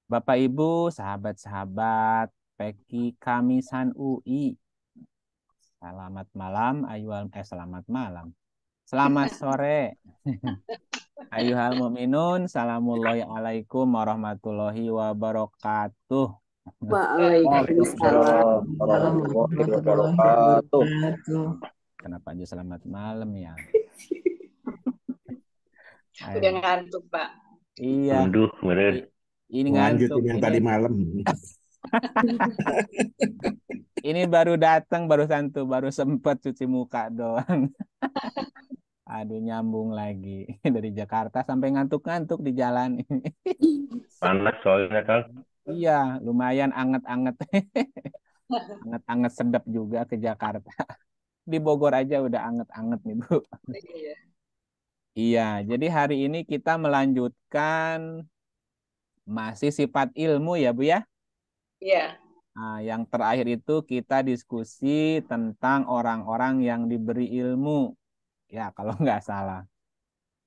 Bapak Ibu, sahabat-sahabat PEKI Kamisan UI. Selamat malam, selamat malam. Selamat sore. Ayuhal mu'minun, salamualaikum warahmatullahi wabarakatuh. Waalaikumsalam Waalaikumsalam warahmatullahi warahmatullahi wabarakatuh. wabarakatuh. Kenapa aja selamat malam ya? Udah ngantuk, Pak. Iya. Unduh, meren. Ini ngantuk. Lanjutin yang tadi malam. Ini baru datang, baru sempet cuci muka doang. Aduh, nyambung lagi dari Jakarta sampai ngantuk-ngantuk di jalan. Panas soalnya, Kang. Iya, lumayan anget-anget. Anget-anget sedap juga ke Jakarta. Di Bogor aja udah anget-anget nih, Bu. Iya. Iya, jadi hari ini kita melanjutkan masih sifat ilmu ya, Bu ya. Iya. Nah, yang terakhir itu kita diskusi tentang orang-orang yang diberi ilmu. Ya, kalau nggak salah.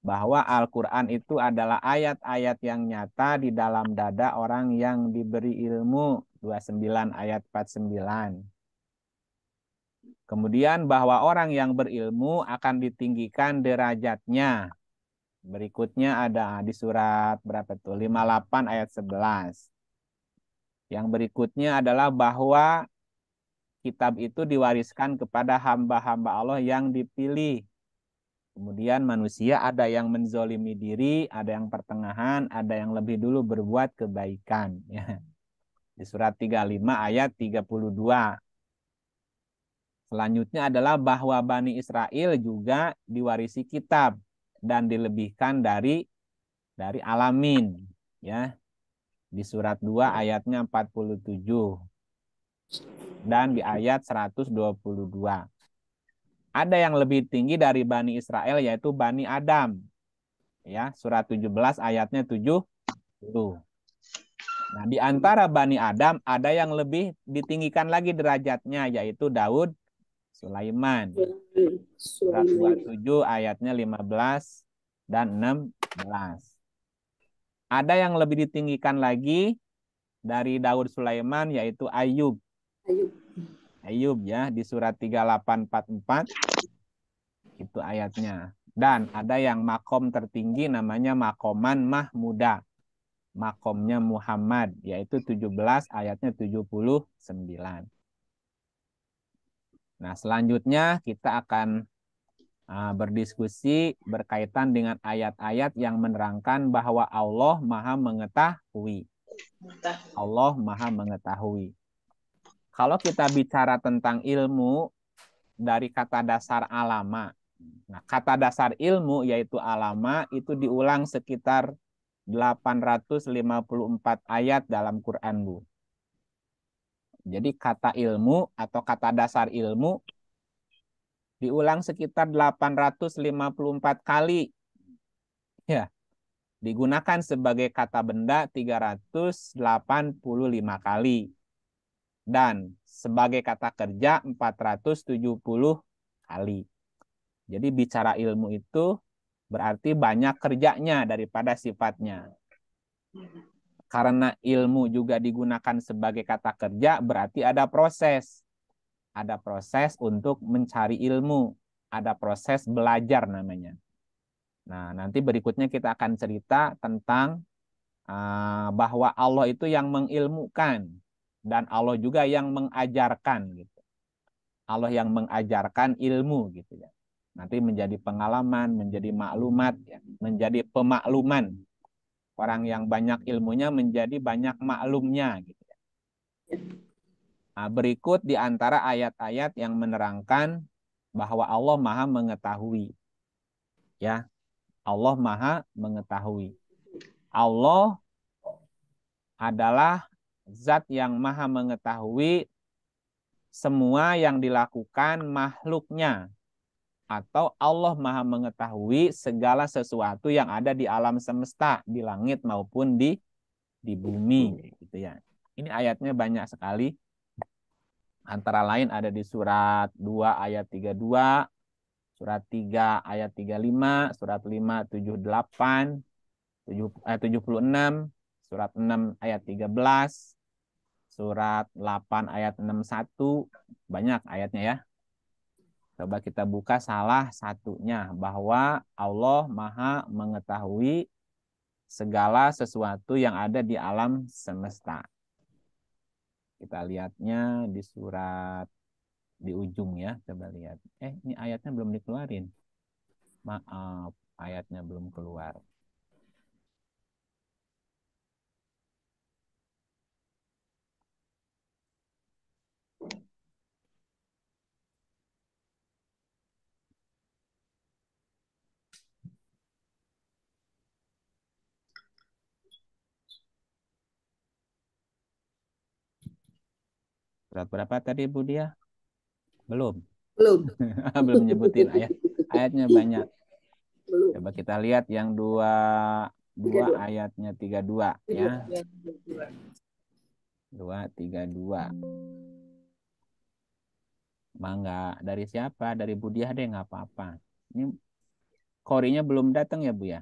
Bahwa Al-Quran itu adalah ayat-ayat yang nyata di dalam dada orang yang diberi ilmu. 29 ayat 49. Kemudian bahwa orang yang berilmu akan ditinggikan derajatnya. Berikutnya ada di surat berapa tuh? 58 ayat 11. Yang berikutnya adalah bahwa kitab itu diwariskan kepada hamba-hamba Allah yang dipilih. Kemudian manusia ada yang menzolimi diri, ada yang pertengahan, ada yang lebih dulu berbuat kebaikan. Ya. Di surat 35 ayat 32. Selanjutnya adalah bahwa Bani Israel juga diwarisi kitab dan dilebihkan dari alamin. Ya. Di surat 2 ayatnya 47. Dan di ayat 122. Ada yang lebih tinggi dari Bani Israel yaitu Bani Adam. Ya, surat 17 ayatnya 70. Nah, di antara Bani Adam ada yang lebih ditinggikan lagi derajatnya yaitu Daud, Sulaiman. Surat 27 ayatnya 15 dan 16. Ada yang lebih ditinggikan lagi dari Daud Sulaiman yaitu Ayub. Ayub ya di surat 3844 itu ayatnya. Dan ada yang makom tertinggi namanya makoman Mahmuda. Makomnya Muhammad yaitu 17 ayatnya 79. Nah, selanjutnya kita akan berdiskusi berkaitan dengan ayat-ayat yang menerangkan bahwa Allah Maha mengetahui. Allah Maha mengetahui. Kalau kita bicara tentang ilmu dari kata dasar alama. Nah, kata dasar ilmu yaitu alama itu diulang sekitar 854 ayat dalam Quran, Bu. Jadi kata ilmu atau kata dasar ilmu diulang sekitar 854 kali. Ya, digunakan sebagai kata benda 385 kali. Dan sebagai kata kerja 470 kali. Jadi bicara ilmu itu berarti banyak kerjanya daripada sifatnya. Karena ilmu juga digunakan sebagai kata kerja, berarti ada proses. Ada proses untuk mencari ilmu. Ada proses belajar namanya. Nah, nanti berikutnya kita akan cerita tentang bahwa Allah itu yang mengilmukan. Dan Allah juga yang mengajarkan. Gitu. Allah yang mengajarkan ilmu. Gitu ya. Nanti menjadi pengalaman, menjadi maklumat, ya. Menjadi pemakluman. Orang yang banyak ilmunya menjadi banyak maklumnya. Gitu. Nah, berikut di antara ayat-ayat yang menerangkan bahwa Allah Maha mengetahui. Ya, Allah Maha mengetahui. Allah adalah Zat yang maha mengetahui semua yang dilakukan makhluknya. Atau Allah maha mengetahui segala sesuatu yang ada di alam semesta, di langit maupun di bumi. Gitu ya. Ini ayatnya banyak sekali. Antara lain ada di surat 2 ayat 32, surat 3 ayat 35, surat 5 78, 76, surat 6 ayat 13, surat 8 ayat 61, banyak ayatnya ya. Coba kita buka salah satunya, bahwa Allah maha mengetahui segala sesuatu yang ada di alam semesta. Kita lihatnya di surat di ujung ya, coba lihat. Ini ayatnya belum dikeluarin. Maaf, ayatnya belum keluar. Surat berapa tadi Bu Dia? Belum. Belum. Belum nyebutin ayatnya banyak. Belum. Coba kita lihat yang dua 32. ayatnya 32 ya. Ya. 232. Mangga dari siapa? Dari Bu Dia deh, nggak apa-apa. Ini korinya belum datang ya Bu ya?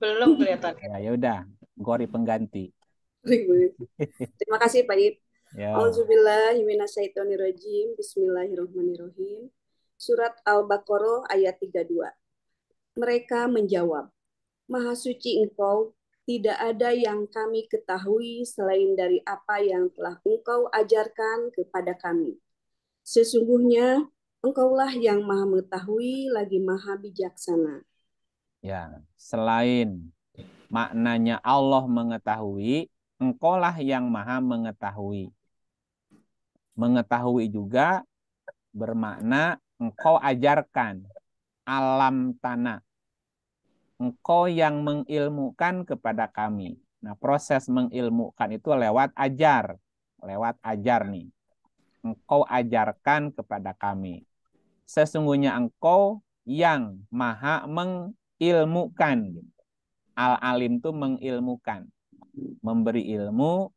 Belum kelihatan. Ya udah, kori pengganti. Terima kasih Pak Ip. Ya. Auzubillahiminasyaitonirrajim. Bismillahirrahmanirrahim. Surat Al-Baqarah ayat 32. Mereka menjawab, Maha suci Engkau, tidak ada yang kami ketahui selain dari apa yang telah Engkau ajarkan kepada kami. Sesungguhnya Engkaulah yang maha mengetahui lagi maha bijaksana. Ya, selain maknanya Allah mengetahui, Engkaulah yang maha mengetahui. Mengetahui juga bermakna Engkau ajarkan alam tanah. Engkau yang mengilmukan kepada kami. Nah, proses mengilmukan itu lewat ajar. Lewat ajar nih. Engkau ajarkan kepada kami. Sesungguhnya Engkau yang maha mengilmukan. Al-alim itu mengilmukan. Memberi ilmu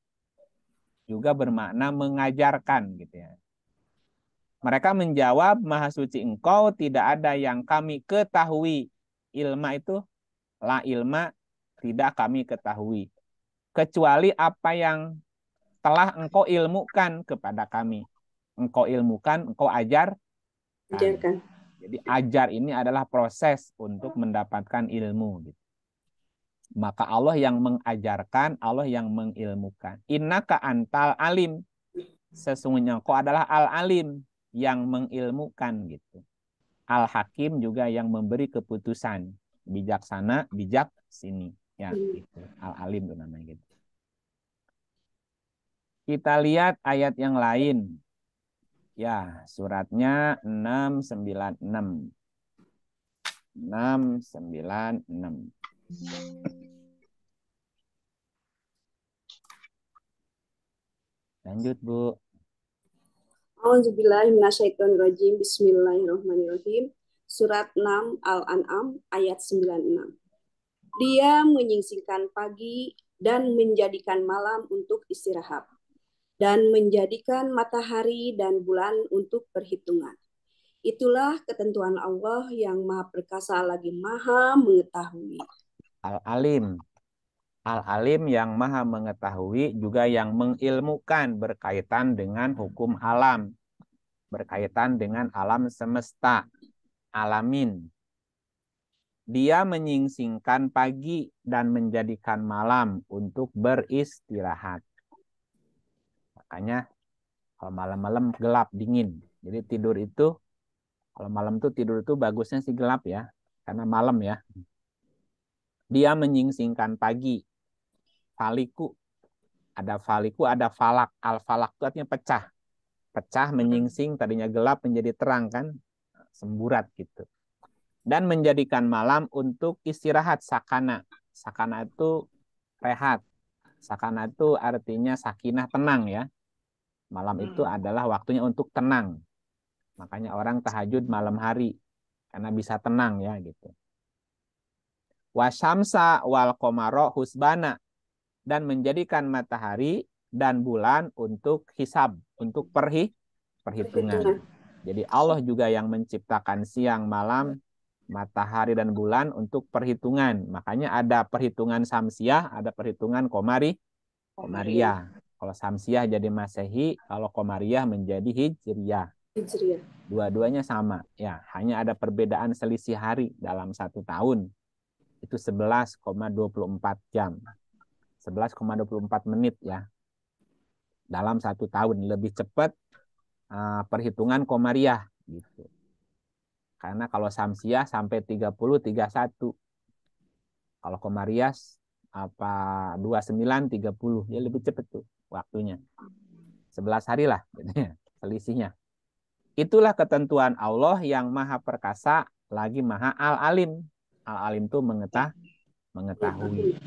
juga bermakna mengajarkan gitu ya. Mereka menjawab, Maha suci Engkau, tidak ada yang kami ketahui. Ilma itu la ilma, tidak kami ketahui. Kecuali apa yang telah Engkau ilmukan kepada kami. Engkau ilmukan, Engkau ajarkan. Jadi ajar ini adalah proses untuk mendapatkan ilmu. Maka Allah yang mengajarkan, Allah yang mengilmukan. Innaka antal alim. Sesungguhnya Engkau adalah al-alim, yang mengilmukan gitu. Al-hakim juga yang memberi keputusan. Bijaksana, bijak sini. Ya, gitu. Al-alim itu namanya gitu. Kita lihat ayat yang lain. Ya, suratnya 696. 696. Lanjut, Bu. Auzubillahiminasyaitonirrajim. Bismillahirrahmanirrahim. Surat 6 Al-An'am ayat 96. Dia menyingsingkan pagi dan menjadikan malam untuk istirahat, dan menjadikan matahari dan bulan untuk perhitungan. Itulah ketentuan Allah yang maha perkasa lagi maha mengetahui. Al-alim. Al-alim yang maha mengetahui juga yang mengilmukan berkaitan dengan hukum alam. Berkaitan dengan alam semesta. Alamin. Dia menyingsingkan pagi dan menjadikan malam untuk beristirahat. Makanya kalau malam-malam gelap, dingin. Jadi tidur itu, kalau malam tuh tidur itu bagusnya sih gelap ya. Karena malam ya. Dia menyingsingkan pagi. Faliku. Ada faliku, ada falak. Al-falak itu artinya pecah. Pecah, menyingsing, tadinya gelap menjadi terang kan. Semburat gitu. Dan menjadikan malam untuk istirahat sakana. Sakana itu rehat. Sakana itu artinya sakinah, tenang ya. Malam itu adalah waktunya untuk tenang. Makanya orang tahajud malam hari karena bisa tenang ya gitu. Wasyamsa wal qamara husbana, dan menjadikan matahari dan bulan untuk hisab, untuk perhitungan. Jadi Allah juga yang menciptakan siang, malam, matahari dan bulan untuk perhitungan. Makanya ada perhitungan samsiah, ada perhitungan komariah. Kalau samsiah jadi Masehi, kalau komariah menjadi Hijriyah. Dua-duanya sama. Ya, hanya ada perbedaan selisih hari dalam 1 tahun. Itu 11,24 jam. 11,24 menit ya. Dalam 1 tahun. Lebih cepat perhitungan komariah gitu. Karena kalau samsiah sampai 30, 31. Kalau komariah 29, 30. Ya lebih cepat tuh waktunya. 11 hari lah gitu ya, selisihnya. Itulah ketentuan Allah yang maha perkasa lagi maha al-alim. Al-alim itu mengetahui.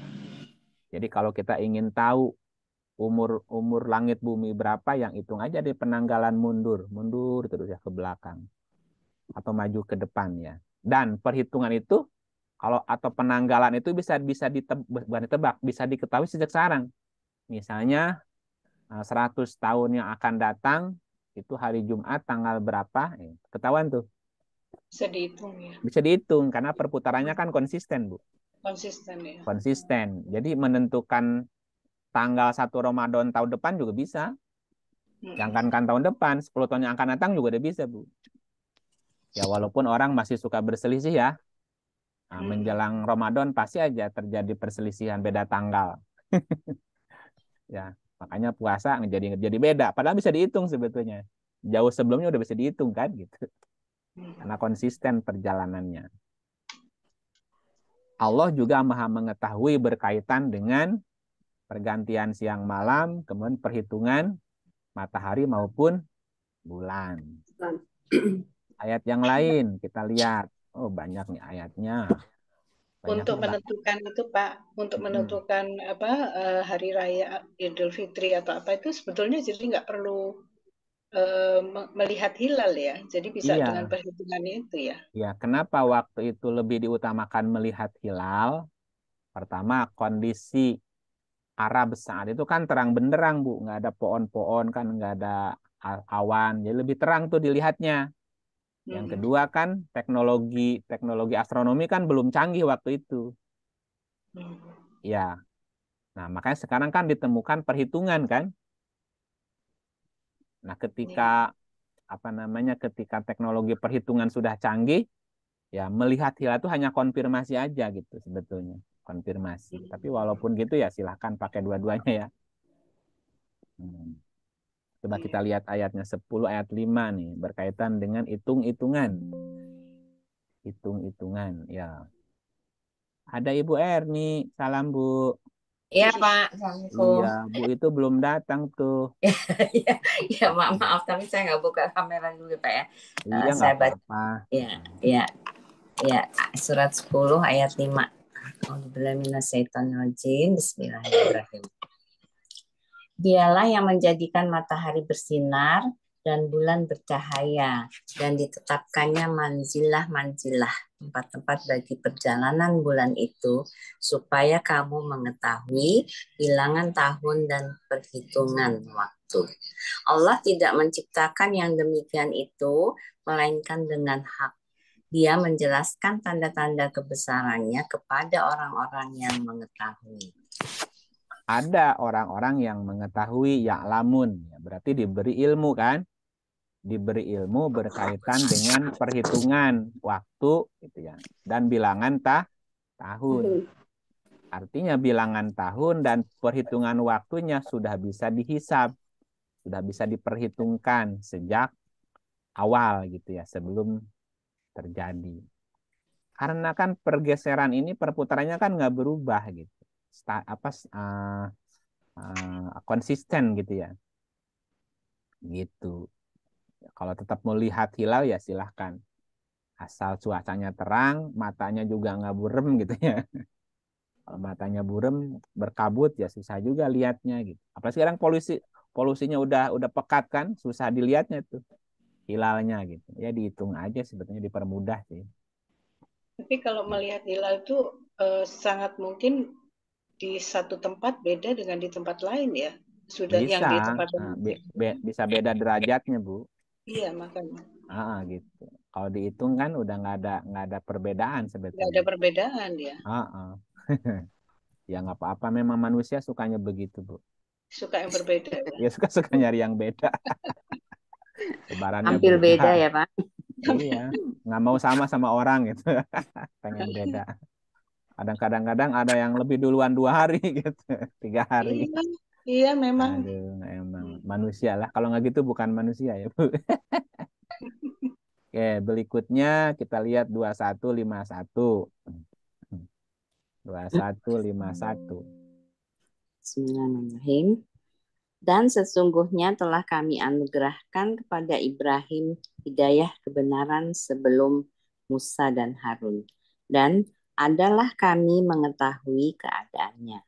Jadi kalau kita ingin tahu umur langit bumi berapa, yang hitung aja di penanggalan mundur terus ya ke belakang atau maju ke depan ya. Dan perhitungan itu atau penanggalan itu bisa ditebak, bisa diketahui sejak sekarang. Misalnya 100 tahun yang akan datang itu hari Jumat tanggal berapa, ketahuan tuh. Bisa dihitung ya. Bisa dihitung karena perputarannya kan konsisten, Bu. Konsisten ya. Konsisten. Jadi menentukan tanggal 1 Ramadan tahun depan juga bisa. Jangankan tahun depan, 10 tahun yang akan datang juga udah bisa, Bu. Ya walaupun orang masih suka berselisih ya. Nah, menjelang Ramadan pasti aja terjadi perselisihan beda tanggal. Ya, makanya puasa jadi beda. Padahal bisa dihitung sebetulnya. Jauh sebelumnya udah bisa dihitung kan gitu. Karena konsisten perjalanannya. Allah juga maha mengetahui berkaitan dengan pergantian siang malam, kemudian perhitungan matahari maupun bulan. Ayat yang lain kita lihat. Oh, banyak nih ayatnya. Untuk menentukan itu Pak, untuk menentukan hari raya Idul Fitri atau apa itu sebetulnya jadi nggak perlu melihat hilal ya. Jadi bisa dengan perhitungannya itu ya. Ya, kenapa waktu itu lebih diutamakan melihat hilal? Pertama, kondisi Arab saat itu kan terang benderang, Bu. Nggak ada pohon-pohon kan, nggak ada awan. Jadi lebih terang tuh dilihatnya. Yang kedua kan teknologi astronomi kan belum canggih waktu itu. Ya. Nah, makanya sekarang kan ditemukan perhitungan kan. Nah, ketika ketika teknologi perhitungan sudah canggih, ya melihat hilal itu hanya konfirmasi aja gitu sebetulnya. Konfirmasi. Tapi walaupun gitu ya silahkan pakai dua-duanya ya. Coba kita lihat ayatnya 10 ayat 5 nih berkaitan dengan hitung-hitungan. Hitung-hitungan ya. Ada Ibu Erni, salam Bu. Iya Pak, Assalamualaikum. Iya, Bu itu belum datang tuh. Ya maaf, tapi saya nggak buka kamera dulu Pak ya. Iya, Saya nggak baca. apa-apa. Ya, surat 10 ayat 5. Bismillahirrahmanirrahim. Dialah yang menjadikan matahari bersinar dan bulan bercahaya, dan ditetapkannya manzilah-manzilah, tempat-tempat bagi perjalanan bulan itu, supaya kamu mengetahui bilangan tahun dan perhitungan waktu. Allah tidak menciptakan yang demikian itu, melainkan dengan hak. Dia menjelaskan tanda-tanda kebesarannya kepada orang-orang yang mengetahui. Ada orang-orang yang mengetahui ya'lamun, berarti diberi ilmu kan? Diberi ilmu berkaitan dengan perhitungan waktu gitu ya, dan bilangan tahun. Artinya bilangan tahun dan perhitungan waktunya sudah bisa dihisab, sudah bisa diperhitungkan sejak awal gitu ya, sebelum terjadi. Karena kan pergeseran ini perputarannya kan nggak berubah gitu. Konsisten gitu ya. Gitu. Kalau tetap melihat hilal ya silahkan. Asal cuacanya terang, matanya juga nggak burem gitu ya. Kalau matanya burem berkabut ya susah juga lihatnya gitu. Apalagi sekarang polusinya udah pekat kan, susah dilihatnya tuh hilalnya gitu. Ya dihitung aja sebetulnya, dipermudah sih. Tapi kalau melihat hilal itu sangat mungkin di satu tempat beda dengan di tempat lain ya. Sudah yang di Bisa, tempat lain. bisa beda derajatnya Bu. Iya, makanya Gitu. Kalau dihitung kan udah nggak ada perbedaan nggak ada sebetulnya. perbedaan ya. Ya nggak apa-apa, memang manusia sukanya begitu Bu. Suka yang berbeda ya. Ya suka nyari yang beda. Sebarannya Tampil beda beda. ya Pak. Iya, nggak mau sama orang gitu. Pengen beda. Kadang-kadang ada yang lebih duluan 2 hari gitu, 3 hari. Iya, iya memang. Aduh, emang manusia lah. Kalau nggak gitu bukan manusia ya Bu. Oke, berikutnya kita lihat 2151. 2151. Bismillahirrahmanirrahim. Dan sesungguhnya telah kami anugerahkan kepada Ibrahim hidayah kebenaran sebelum Musa dan Harun. Dan adalah kami mengetahui keadaannya.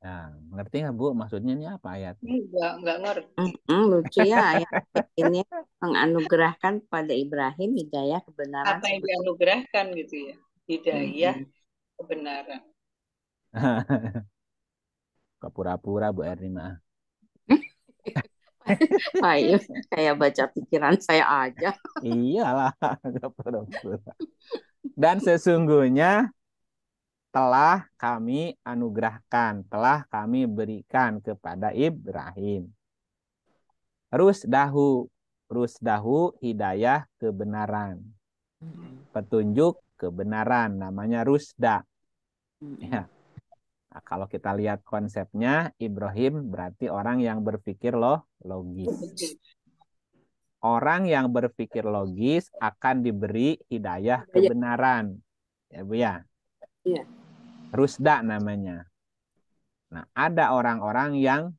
Nah, ngerti nggak Bu? Maksudnya ini apa ayatnya? Enggak ngerti. Lucu ya ayat ini, menganugerahkan kepada Ibrahim hidayah kebenaran Apa yang sebelum. dianugerahkan gitu ya? Hidayah kebenaran. Kok pura-pura Bu Erni mah. Ayo, kayak baca pikiran saya aja. Iyalah, nggak pura-pura. Dan sesungguhnya telah kami anugerahkan, telah kami berikan kepada Ibrahim. Rusdahu hidayah kebenaran. Petunjuk kebenaran, namanya rusda. Ya. Nah, kalau kita lihat konsepnya, Ibrahim berarti orang yang berpikir logis. Orang yang berpikir logis akan diberi hidayah kebenaran. Ya Bu ya. Iya. Rusda namanya. Nah, ada orang-orang yang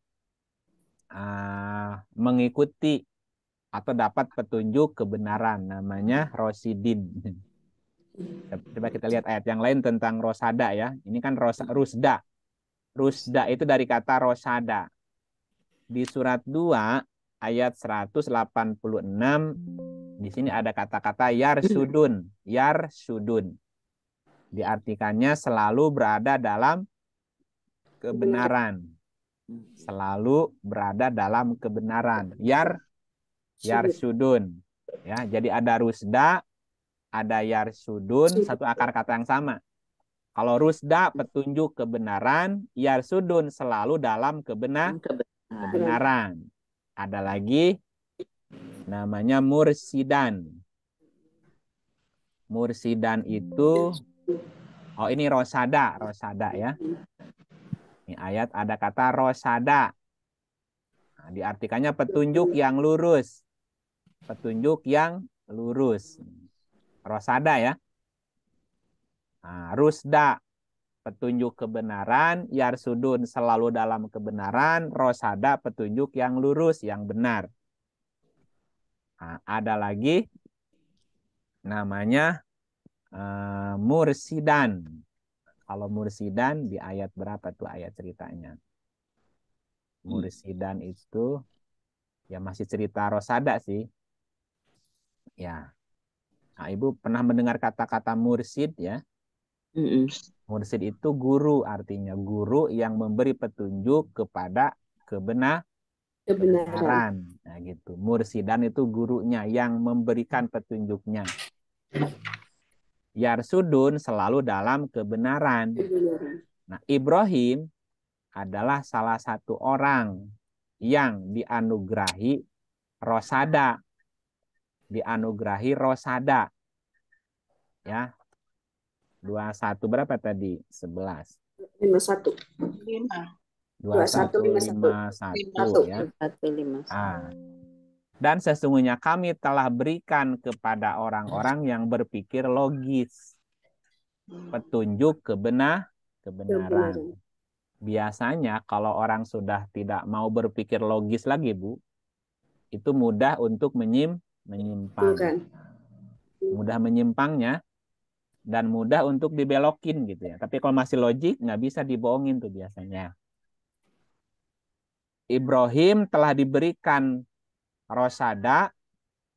mengikuti atau dapat petunjuk kebenaran, namanya Rosidin. Coba kita lihat ayat yang lain tentang Rosada ya. Ini kan Rusda. Rusda itu dari kata Rosada. Di surat 2 ayat 186 di sini ada kata-kata yarsudun. Yarsudun. Diartikannya selalu berada dalam kebenaran. Selalu berada dalam kebenaran. Yarsudun. Ya, jadi ada rusda, ada yarsudun, satu akar kata yang sama. Kalau rusda petunjuk kebenaran, yarsudun selalu dalam kebenaran. Ada lagi namanya mursidan. Mursidan itu ini rosada ya. Ini ayat ada kata rosada. Nah, diartikannya petunjuk yang lurus. Petunjuk yang lurus. Rosada ya. Nah, rusda petunjuk kebenaran, yarsudun selalu dalam kebenaran, rosada petunjuk yang lurus, yang benar. Nah, ada lagi namanya mursidan. Kalau mursidan di ayat berapa tuh ayat ceritanya? Mursidan itu ya masih cerita rosada sih. Ya. Nah, Ibu pernah mendengar kata-kata mursid ya? Mursid itu guru, artinya guru yang memberi petunjuk kepada kebenaran. Nah, gitu. Mursidan itu gurunya yang memberikan petunjuknya. Yarsudun selalu dalam kebenaran. Nah, Ibrahim adalah salah satu orang yang dianugerahi rosada. Dianugerahi rosada. Ya. 21 berapa tadi? 11. 51. 2151 ya. Dan sesungguhnya kami telah berikan kepada orang-orang yang berpikir logis petunjuk kebenaran. Biasanya kalau orang sudah tidak mau berpikir logis lagi, Bu, itu mudah untuk menyimpang. Mudah menyimpangnya dan mudah untuk dibelokin gitu ya. Tapi kalau masih logik nggak bisa dibohongin tuh biasanya. Ibrahim telah diberikan rosada,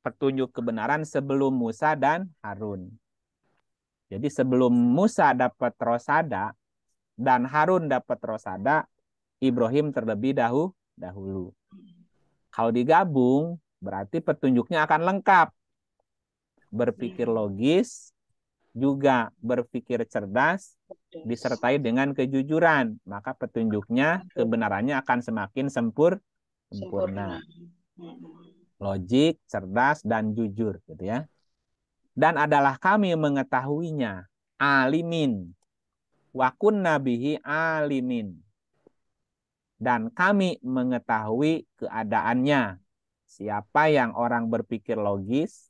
petunjuk kebenaran sebelum Musa dan Harun. Jadi sebelum Musa dapat rosada dan Harun dapat rosada, Ibrahim terlebih dahulu. Kalau digabung, berarti petunjuknya akan lengkap. Berpikir logis, juga berpikir cerdas, disertai dengan kejujuran. Maka petunjuknya, kebenarannya akan semakin sempurna. Logik, cerdas, dan jujur. Gitu ya. Dan adalah kami mengetahuinya, alimin. Wa kunna bihi alimin. Dan kami mengetahui keadaannya. Siapa yang orang berpikir logis,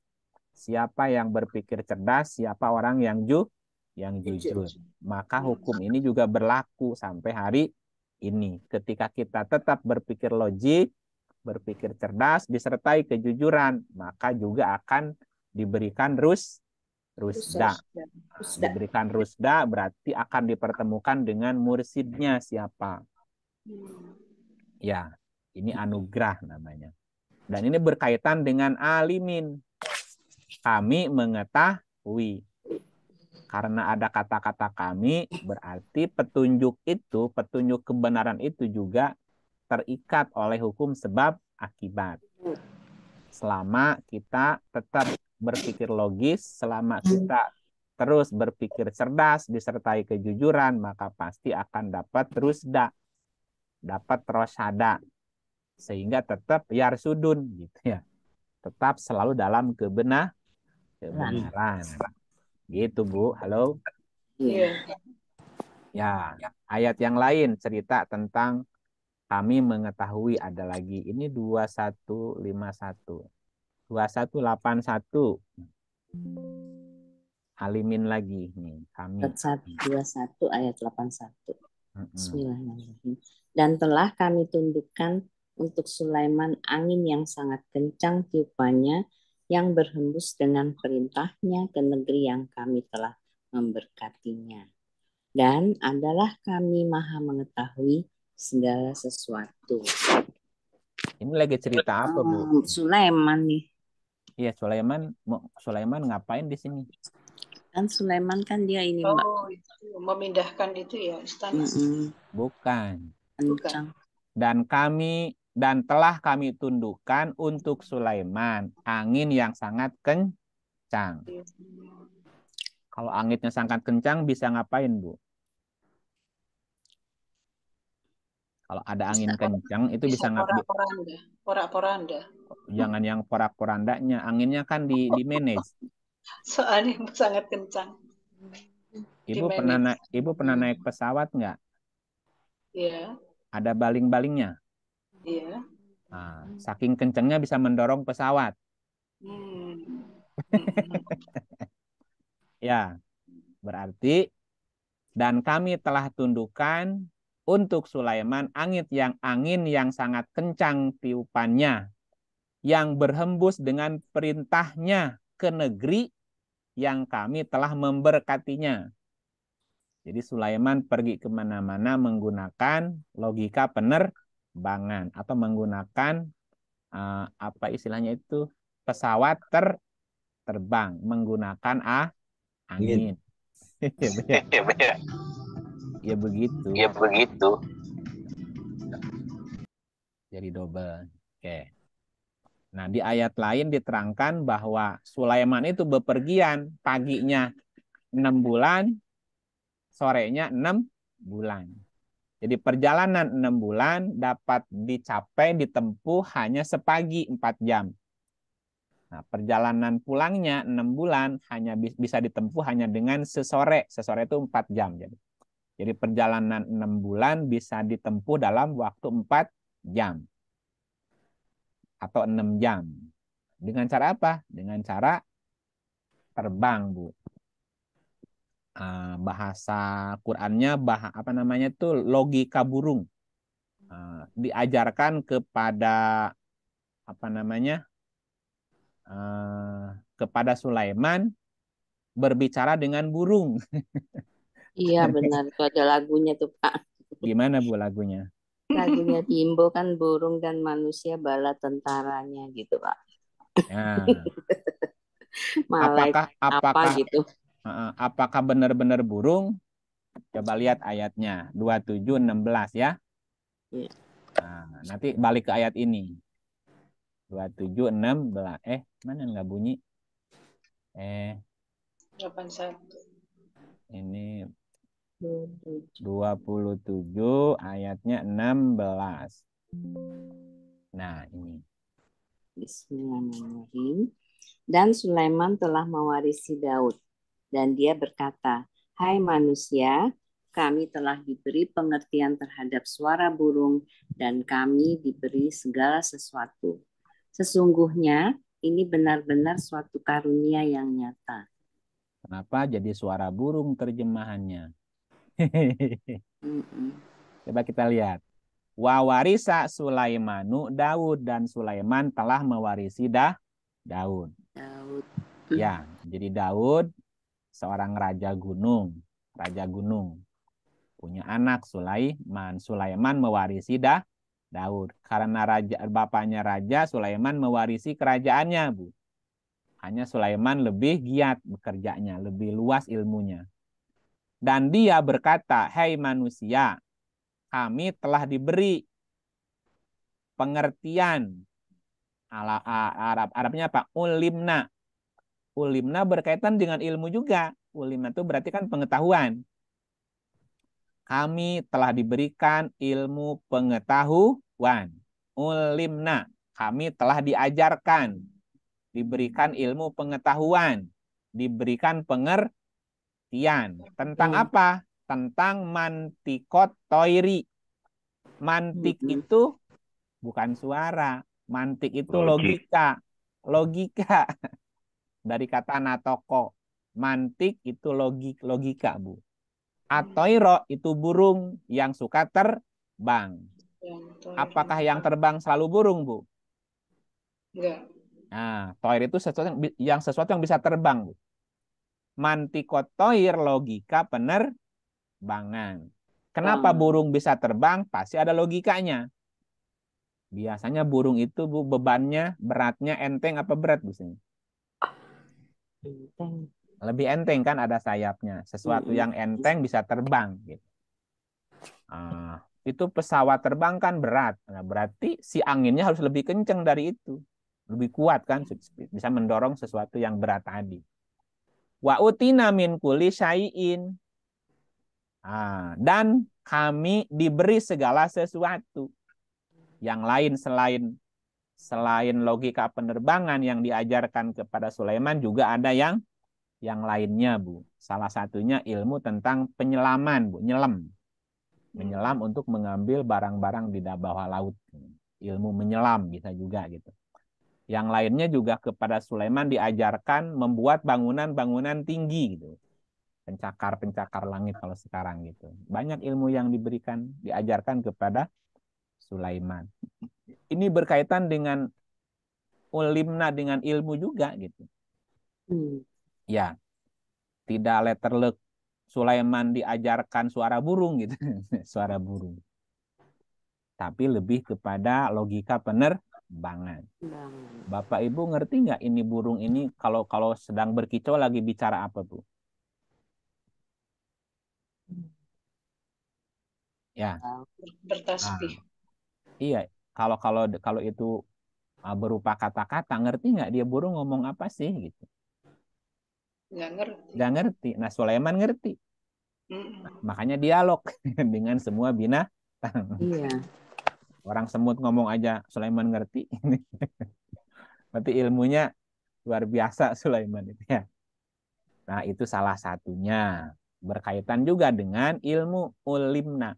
siapa yang berpikir cerdas, siapa orang yang jujur. Maka hukum ini juga berlaku sampai hari ini. Ketika kita tetap berpikir logik, berpikir cerdas, disertai kejujuran, maka juga akan diberikan rusda. Diberikan rusda berarti akan dipertemukan dengan mursidnya siapa. Ya, ini anugerah namanya. Dan ini berkaitan dengan alimin. Kami mengetahui. Karena ada kata-kata kami, berarti petunjuk itu, petunjuk kebenaran itu juga terikat oleh hukum sebab akibat. Selama kita tetap berpikir logis, selama kita terus berpikir cerdas, disertai kejujuran, maka pasti akan dapat rusda, dapat rosada. Sehingga tetap yarsudun gitu ya. Tetap selalu dalam kebenaran. Gitu Bu. Halo. Iya. Ya, ayat yang lain cerita tentang kami mengetahui ada lagi. Ini 2151. 2181. Alimin lagi nih kami. 21 ayat 81. Bismillahirrahmanirrahim. Dan telah kami tundukkan untuk Sulaiman angin yang sangat kencang tiupannya yang berhembus dengan perintahnya ke negeri yang kami telah memberkatinya. Dan adalah kami maha mengetahui segala sesuatu. Ini lagi cerita apa, Bu? Sulaiman nih. Iya, Sulaiman ngapain di sini? Kan Sulaiman kan dia ini, Mbak. Oh, itu memindahkan itu ya istana. Bukan. Kencang. Dan telah kami tundukkan untuk Sulaiman angin yang sangat kencang. Kalau anginnya sangat kencang bisa ngapain, Bu? Kalau ada angin kencang itu bisa ngapain? Porak-poranda. Jangan yang porak-porandanya, anginnya kan di manage. Soalnya sangat kencang. Ibu pernah naik pesawat nggak? Iya. Ada baling-balingnya. Iya. Nah, saking kencangnya bisa mendorong pesawat. Ya, berarti dan kami telah tundukkan untuk Sulaiman angin yang sangat kencang tiupannya, yang berhembus dengan perintahnya ke negeri yang kami telah memberkatinya. Jadi Sulaiman pergi kemana-mana menggunakan logika penerbangan atau menggunakan apa istilahnya itu pesawat terbang menggunakan angin. Ya begitu. Jadi double. Oke. Nah, di ayat lain diterangkan bahwa Sulaiman itu bepergian paginya 6 bulan, sorenya 6 bulan. Jadi perjalanan 6 bulan dapat ditempuh hanya sepagi 4 jam. Nah, perjalanan pulangnya 6 bulan hanya bisa ditempuh hanya dengan sesore. Sesore itu 4 jam. Jadi perjalanan 6 bulan bisa ditempuh dalam waktu 4 jam. Atau 6 jam. Dengan cara apa? Dengan cara terbang, Bu. Bahasa Qur'annya itu logika burung. Diajarkan kepada kepada Sulaiman berbicara dengan burung. Iya benar, itu ada lagunya tuh Pak. Gimana Bu lagunya? Lagunya Bimbo kan burung dan manusia bala tentaranya gitu Pak. Ya. Malaikat apa gitu. Apakah benar-benar burung? Coba lihat ayatnya 27:16 ya. Iya. Nah, nanti balik ke ayat ini. 27:16. Mana nggak bunyi? 81. Ini 27 ayatnya 16. Nah, ini. Bismillahirrahmanirrahim. Dan Sulaiman telah mewarisi Daud. Dan dia berkata, hai manusia, kami telah diberi pengertian terhadap suara burung dan kami diberi segala sesuatu. Sesungguhnya ini benar-benar suatu karunia yang nyata. Kenapa jadi suara burung terjemahannya? Coba kita lihat. Wa warisa Sulaimanu Daud, dan Sulaiman telah mewarisi Daud. Ya, jadi Daud seorang raja gunung, punya anak Sulaiman. Sulaiman mewarisi Daud. Karena bapaknya raja, Sulaiman mewarisi kerajaannya, Bu. Hanya Sulaiman lebih giat bekerjanya, lebih luas ilmunya. Dan dia berkata, "Hai manusia, kami telah diberi pengertian." Arabnya apa? Ulimna. Ulimna berkaitan dengan ilmu juga. Ulimna itu berarti kan pengetahuan. Kami telah diberikan ilmu pengetahuan. Ulimna. Kami telah diajarkan. Diberikan ilmu pengetahuan. Diberikan pengertian. Tentang apa? Tentang mantikot toiri. Mantik itu bukan suara. Mantik itu logika. Logika. Dari kata natoko. Mantik itu logika, Bu. Atoiro itu burung yang suka terbang. Apakah yang terbang selalu burung, Bu? Enggak. Nah, toir itu sesuatu yang bisa terbang, Bu. Mantikotoir logika penerbangan. Kenapa burung bisa terbang? Pasti ada logikanya. Biasanya burung itu, Bu, bebannya, beratnya enteng apa berat, Bu? Enteng. Lebih enteng kan, ada sayapnya. Sesuatu yang enteng bisa terbang. Gitu. Itu pesawat terbang kan berat. Nah, berarti si anginnya harus lebih kenceng dari itu. Lebih kuat kan, bisa mendorong sesuatu yang berat tadi. Wa utina min kulli syai'in. Dan kami diberi segala sesuatu. Yang lain selain logika penerbangan yang diajarkan kepada Sulaiman, juga ada yang lainnya, Bu. Salah satunya ilmu tentang penyelaman, Bu, menyelam untuk mengambil barang-barang di bawah laut. Ilmu menyelam bisa juga gitu. Yang lainnya juga kepada Sulaiman diajarkan membuat bangunan-bangunan tinggi gitu. Pencakar-pencakar langit kalau sekarang gitu. Banyak ilmu yang diajarkan kepada Sulaiman. Ini berkaitan dengan ulimna, dengan ilmu juga gitu. Ya, tidak letterlek Sulaiman diajarkan suara burung gitu, suara burung. Tapi lebih kepada logika penerbangan. Bapak Ibu ngerti nggak ini burung ini kalau sedang berkicau lagi bicara apa, Bu? Ya. Bertasbih. Iya, kalau itu berupa kata-kata, ngerti nggak dia burung ngomong apa sih gitu? Nggak ngerti. Nah, Sulaiman ngerti. Nah, makanya dialog dengan semua binatang. Iya. Orang semut ngomong aja Sulaiman ngerti. Berarti ilmunya luar biasa Sulaiman itu ya. Nah, itu salah satunya. Berkaitan juga dengan ilmu ulimna.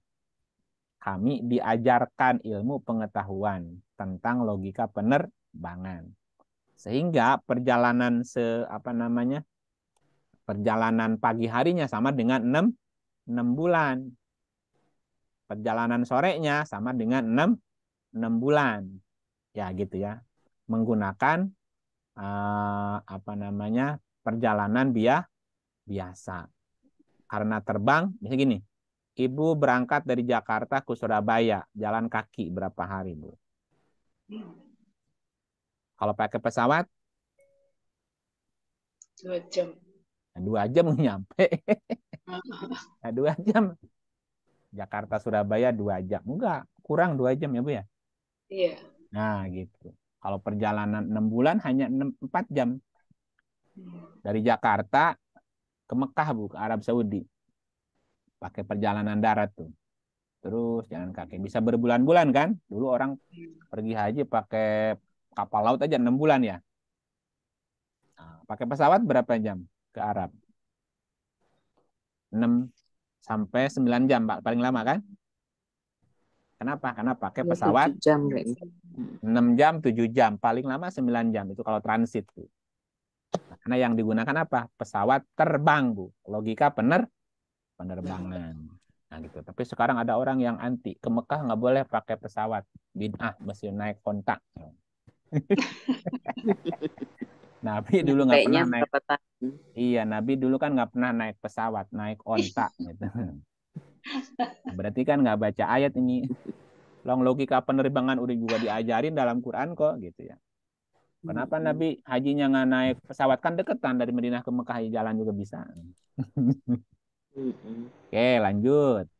Kami diajarkan ilmu pengetahuan tentang logika penerbangan. Sehingga perjalanan perjalanan pagi harinya sama dengan 6 bulan. Perjalanan sorenya sama dengan 6 bulan. Ya gitu ya. Menggunakan perjalanan biasa. Karena terbang, misalnya gini, Ibu berangkat dari Jakarta ke Surabaya, jalan kaki berapa hari, Bu? Kalau pakai pesawat, 2 jam. 2 jam nyampe. 2 jam. Jakarta Surabaya 2 jam. Enggak, kurang 2 jam ya, Bu ya? Iya. Nah, gitu. Kalau perjalanan 6 bulan hanya 4 jam. Dari Jakarta ke Mekah, Bu, ke Arab Saudi. Pakai perjalanan darat tuh. Terus jalan kaki. Bisa berbulan-bulan kan? Dulu orang pergi haji pakai kapal laut aja 6 bulan ya. Nah, pakai pesawat berapa jam ke Arab? 6 sampai 9 jam, Pak, paling lama kan? Kenapa? Karena pakai Ya, pesawat 7 jam kayaknya. 6 jam, 7 jam. Paling lama 9 jam. Itu kalau transit. Bu. Nah, karena yang digunakan apa? Pesawat terbang, Bu. Logika penerbangan. Nah, gitu. Tapi sekarang ada orang yang anti. Ke Mekah nggak boleh pakai pesawat. Bid'ah, mesti naik kontak. Nabi dulu nggak pernah Kayaknya naik. berapa tahun? Iya, Nabi dulu kan nggak pernah naik pesawat, naik ontak gitu. Berarti kan nggak baca ayat ini. Logika penerbangan udah juga diajarin dalam Quran kok gitu ya. Kenapa Nabi hajinya nggak naik pesawat, kan deketan dari Madinah ke Mekah, jalan juga bisa. Oke, lanjut.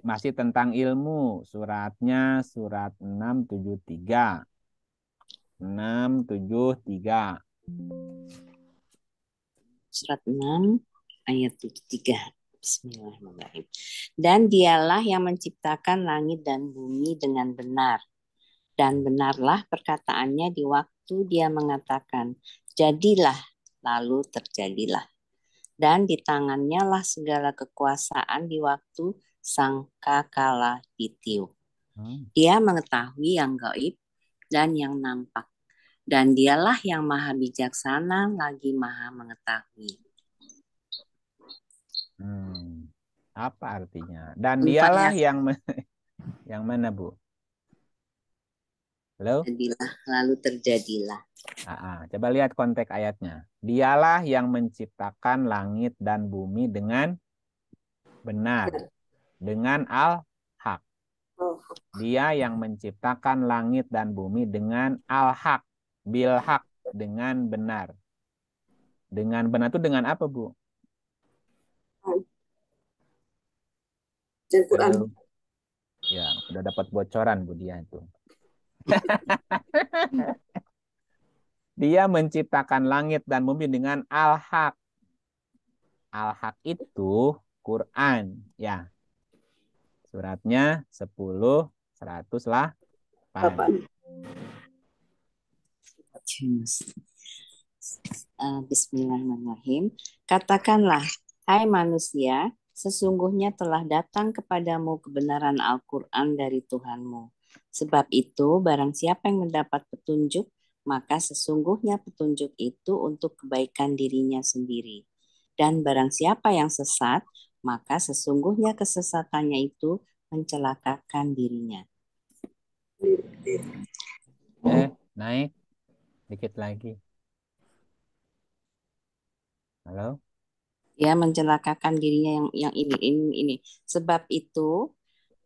Masih tentang ilmu. Suratnya surat 673. 673. Surat 6 ayat 73. Bismillahirrahmanirrahim. Dan dialah yang menciptakan langit dan bumi dengan benar. Dan benarlah perkataannya di waktu dia mengatakan, jadilah, lalu terjadilah. Dan di tangannya lah segala kekuasaan di waktu sangkakala ditiup. Dia mengetahui yang gaib dan yang nampak. Dan dialah yang maha bijaksana lagi maha mengetahui. Apa artinya? Dan dialah yang mana, Bu? Halo? Jadilah, lalu terjadilah. Coba lihat konteks ayatnya. Dialah yang menciptakan langit dan bumi dengan benar. Dengan al-haq. Dia yang menciptakan langit dan bumi dengan al-haq. Bil-haq. Dengan benar. Dengan benar itu dengan apa, Bu? Al-Quran. Ya, udah dapat bocoran, Bu, dia itu. Dia menciptakan langit dan bumi dengan al-haq. Al-haq itu Quran, ya. Suratnya 10-108. Bismillahirrahmanirrahim. Katakanlah, hai manusia, sesungguhnya telah datang kepadamu kebenaran Al-Quran dari Tuhanmu. Sebab itu, barang siapa yang mendapat petunjuk, maka sesungguhnya petunjuk itu untuk kebaikan dirinya sendiri. Dan barang siapa yang sesat, maka sesungguhnya kesesatannya itu mencelakakan dirinya. Naik dikit lagi. Halo? Ya, mencelakakan dirinya yang ini. Sebab itu,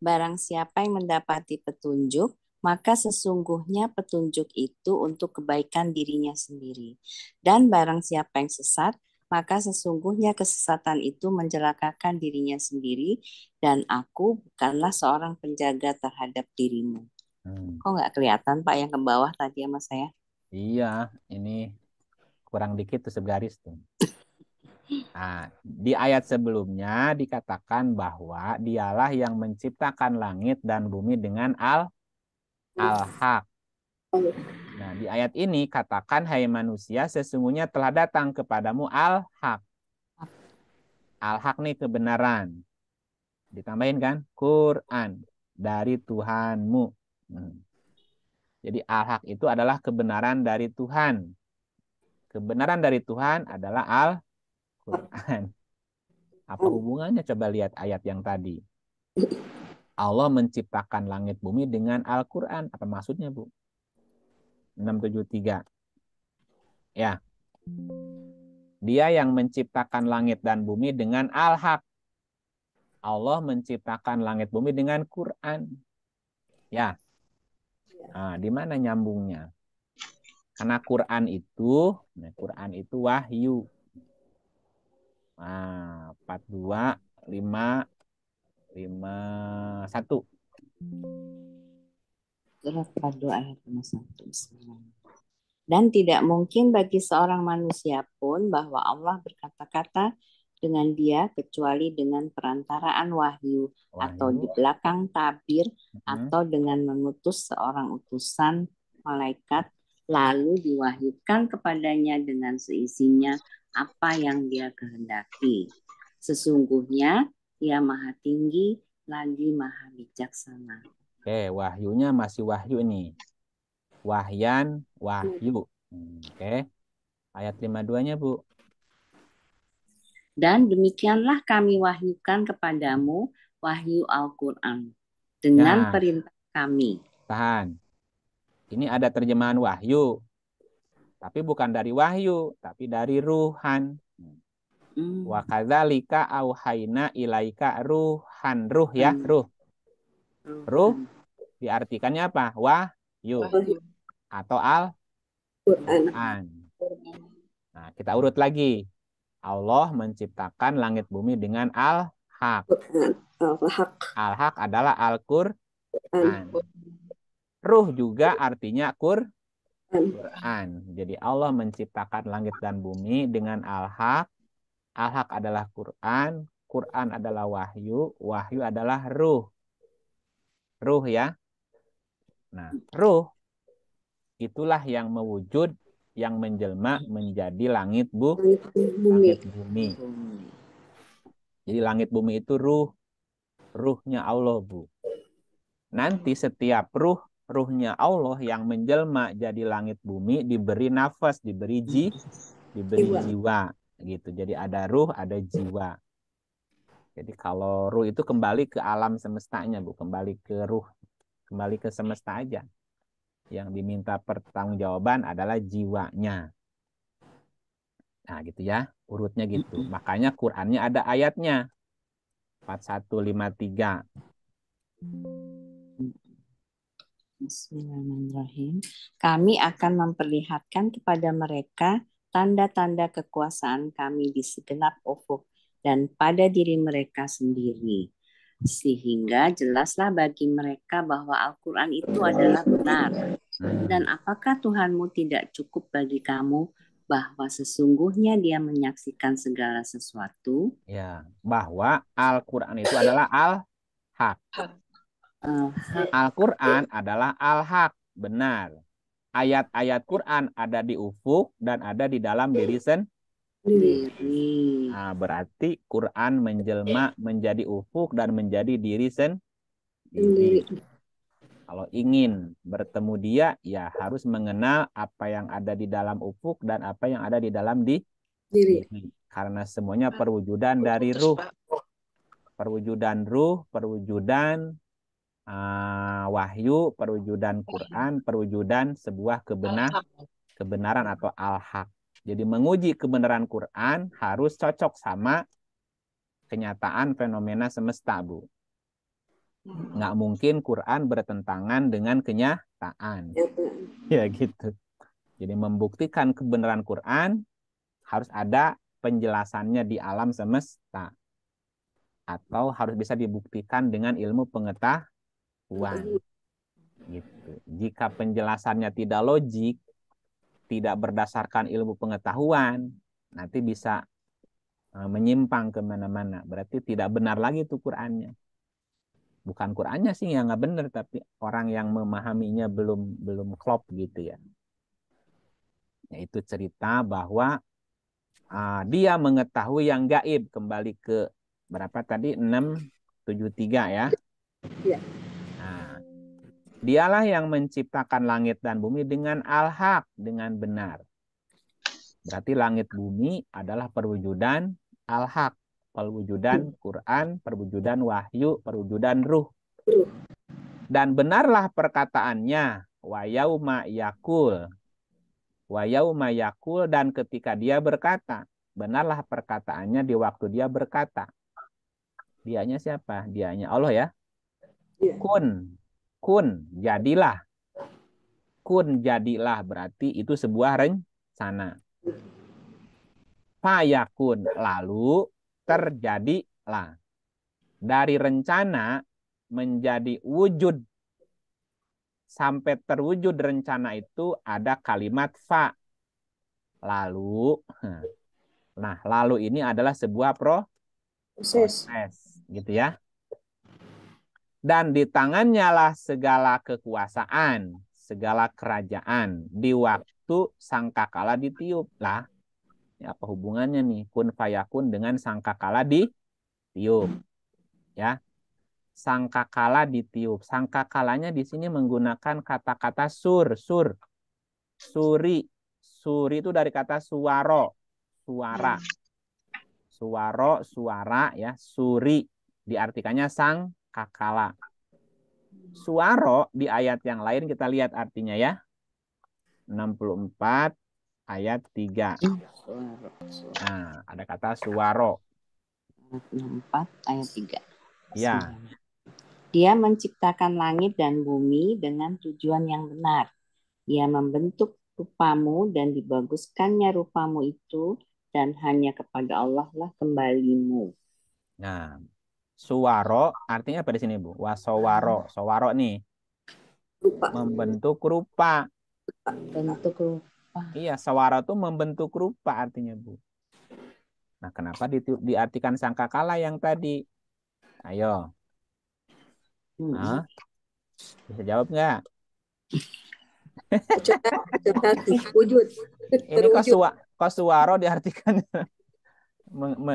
barang siapa yang mendapati petunjuk, maka sesungguhnya petunjuk itu untuk kebaikan dirinya sendiri. Dan barang siapa yang sesat, maka sesungguhnya kesesatan itu mencelakakan dirinya sendiri, dan aku bukanlah seorang penjaga terhadap dirimu. Kok nggak kelihatan, Pak, yang ke bawah tadi sama saya? Iya, ini kurang dikit tuh segaris tuh. Nah, di ayat sebelumnya dikatakan bahwa dialah yang menciptakan langit dan bumi dengan al-haq. Nah, di ayat ini katakan, hai manusia, sesungguhnya telah datang kepadamu al-haq. Al-haq nih kebenaran. Ditambahin kan? Quran. Dari Tuhanmu. Jadi al-haq itu adalah kebenaran dari Tuhan. Kebenaran dari Tuhan adalah Al-Quran. Apa hubungannya? Coba lihat ayat yang tadi. Allah menciptakan langit bumi dengan Al-Quran. Apa maksudnya, Bu? 673. Ya. Dia yang menciptakan langit dan bumi dengan al-haq. Allah menciptakan langit bumi dengan Quran. Ya. Nah, di mana nyambungnya? Karena Quran itu wahyu. Nah, 42, 5, 1. Surat 42 ayat 51. Bismillah. Dan tidak mungkin bagi seorang manusia pun bahwa Allah berkata-kata dengan dia kecuali dengan perantaraan wahyu atau di belakang tabir atau dengan mengutus seorang utusan malaikat lalu diwahyukan kepadanya dengan seisinya apa yang dia kehendaki. Sesungguhnya dia maha tinggi lagi maha bijaksana. Oke, wahyunya masih wahyu nih. Wahyan, wahyu. Oke. Ayat 52-nya, Bu. Dan demikianlah kami wahyukan kepadamu wahyu Al-Quran dengan perintah kami. Tahan. Ini ada terjemahan wahyu. Tapi bukan dari wahyu, tapi dari ruhan. Wa kadzalika auhayna ilaika ruhan. Ruh ya, ruh. Ruh diartikannya apa? Wahyu. Atau Al-Quran. Nah, kita urut lagi. Allah menciptakan langit bumi dengan al-haq. Al-haq adalah Al-Quran. Ruh juga artinya Quran. Jadi Allah menciptakan langit dan bumi dengan al-haq. Al-haq adalah Quran. Quran adalah wahyu. Wahyu adalah ruh. Ruh ya. Nah, ruh itulah yang mewujud, yang menjelma menjadi langit bumi. Jadi langit bumi itu ruhnya Allah, Bu. Nanti setiap ruhnya Allah yang menjelma jadi langit bumi diberi nafas, diberi jiwa gitu. Jadi ada ruh, ada jiwa. Jadi kalau ruh itu kembali ke alam semestanya, Bu, kembali ke ruh, kembali ke semesta aja. Yang diminta pertanggungjawaban adalah jiwanya. Nah, gitu ya, urutnya gitu. Makanya Qur'annya ada ayatnya. 4153. Bismillahirrahmanirrahim. Kami akan memperlihatkan kepada mereka tanda-tanda kekuasaan kami di segenap ufuk dan pada diri mereka sendiri. Sehingga jelaslah bagi mereka bahwa Al-Quran itu adalah benar. Dan apakah Tuhanmu tidak cukup bagi kamu bahwa sesungguhnya dia menyaksikan segala sesuatu? Ya, bahwa Al-Quran itu adalah al-haq. Al-Quran adalah al-haq, benar. Ayat-ayat Quran ada di ufuk dan ada di dalam diri sendiri. Nah, berarti Quran menjelma menjadi ufuk dan menjadi diri sendiri. Kalau ingin bertemu dia, ya harus mengenal apa yang ada di dalam ufuk dan apa yang ada di dalam diri. Karena semuanya perwujudan dari ruh. Perwujudan ruh, perwujudan wahyu, perwujudan Quran, perwujudan sebuah kebenaran atau al-haq. Jadi menguji kebenaran Quran harus cocok sama kenyataan fenomena semesta, Bu. Nggak mungkin Quran bertentangan dengan kenyataan. Ya gitu. Jadi membuktikan kebenaran Quran harus ada penjelasannya di alam semesta. Atau harus bisa dibuktikan dengan ilmu pengetahuan. Gitu. Jika penjelasannya tidak logik, tidak berdasarkan ilmu pengetahuan, nanti bisa menyimpang kemana-mana. Berarti tidak benar lagi itu Qurannya. Bukan Qurannya sih yang nggak benar, tapi orang yang memahaminya belum klop gitu ya. Yaitu cerita bahwa dia mengetahui yang gaib. Kembali ke berapa tadi? 673 ya. Ya. Dialah yang menciptakan langit dan bumi dengan al-haq, dengan benar. Berarti langit bumi adalah perwujudan al-haq, perwujudan Quran, perwujudan wahyu, perwujudan ruh. Dan benarlah perkataannya, wa yauma yakul. Wa yauma yakul, dan ketika dia berkata. benarlah perkataannya di waktu dia berkata. Dianya siapa? Dianya Allah ya. Iya. Kun, jadilah. Kun, jadilah berarti itu sebuah rencana. Fayakun, lalu terjadilah. Dari rencana menjadi wujud. Sampai terwujud rencana itu ada kalimat fa. Lalu, nah lalu ini adalah sebuah Proses. proses, gitu ya. Dan di tangannya lah segala kekuasaan, segala kerajaan. Di waktu sangkakala ditiup. Lah, ini apa hubungannya nih? Kun fayakun dengan sangkakala ditiup. Ya, sangkakala ditiup. Sangkakalanya di sini menggunakan kata-kata suri. Suri itu dari kata suara. Suara ya, suri diartikannya sangkakala. Suaro di ayat yang lain kita lihat artinya ya. 64 ayat 3. Nah, ada kata suaro. 64 ayat 3. Ya. Dia menciptakan langit dan bumi dengan tujuan yang benar. Dia membentuk rupamu dan dibaguskannya rupamu itu, dan hanya kepada Allah lah kembalimu. Nah, suwaro artinya apa di sini, Bu? Wasowaro. Sowaro nih. Rupa. Membentuk rupa. Bentuk rupa. Iya, sawara itu membentuk rupa artinya, Bu. Nah, kenapa diartikan sangkakala yang tadi? Ayo. Hah? Bisa jawab nggak? Wujud. Ini kok suwaro diartikan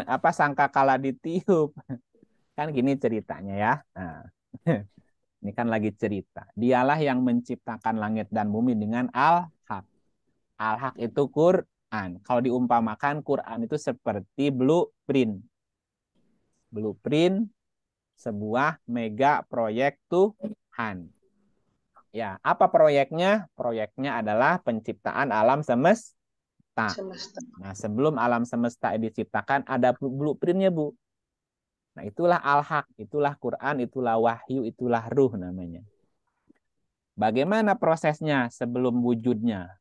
apa sangkakala ditiup. Kan gini ceritanya ya. Nah, ini kan lagi cerita. Dialah yang menciptakan langit dan bumi dengan al-haq. Al-haq itu Quran. Kalau diumpamakan Quran itu seperti blueprint. Blueprint sebuah mega proyek Tuhan. Ya, apa proyeknya? Proyeknya adalah penciptaan alam semesta. Nah, sebelum alam semesta diciptakan ada blueprintnya, Bu. Nah, itulah al-haq, itulah Quran, itulah wahyu, itulah ruh namanya. Bagaimana prosesnya sebelum wujudnya?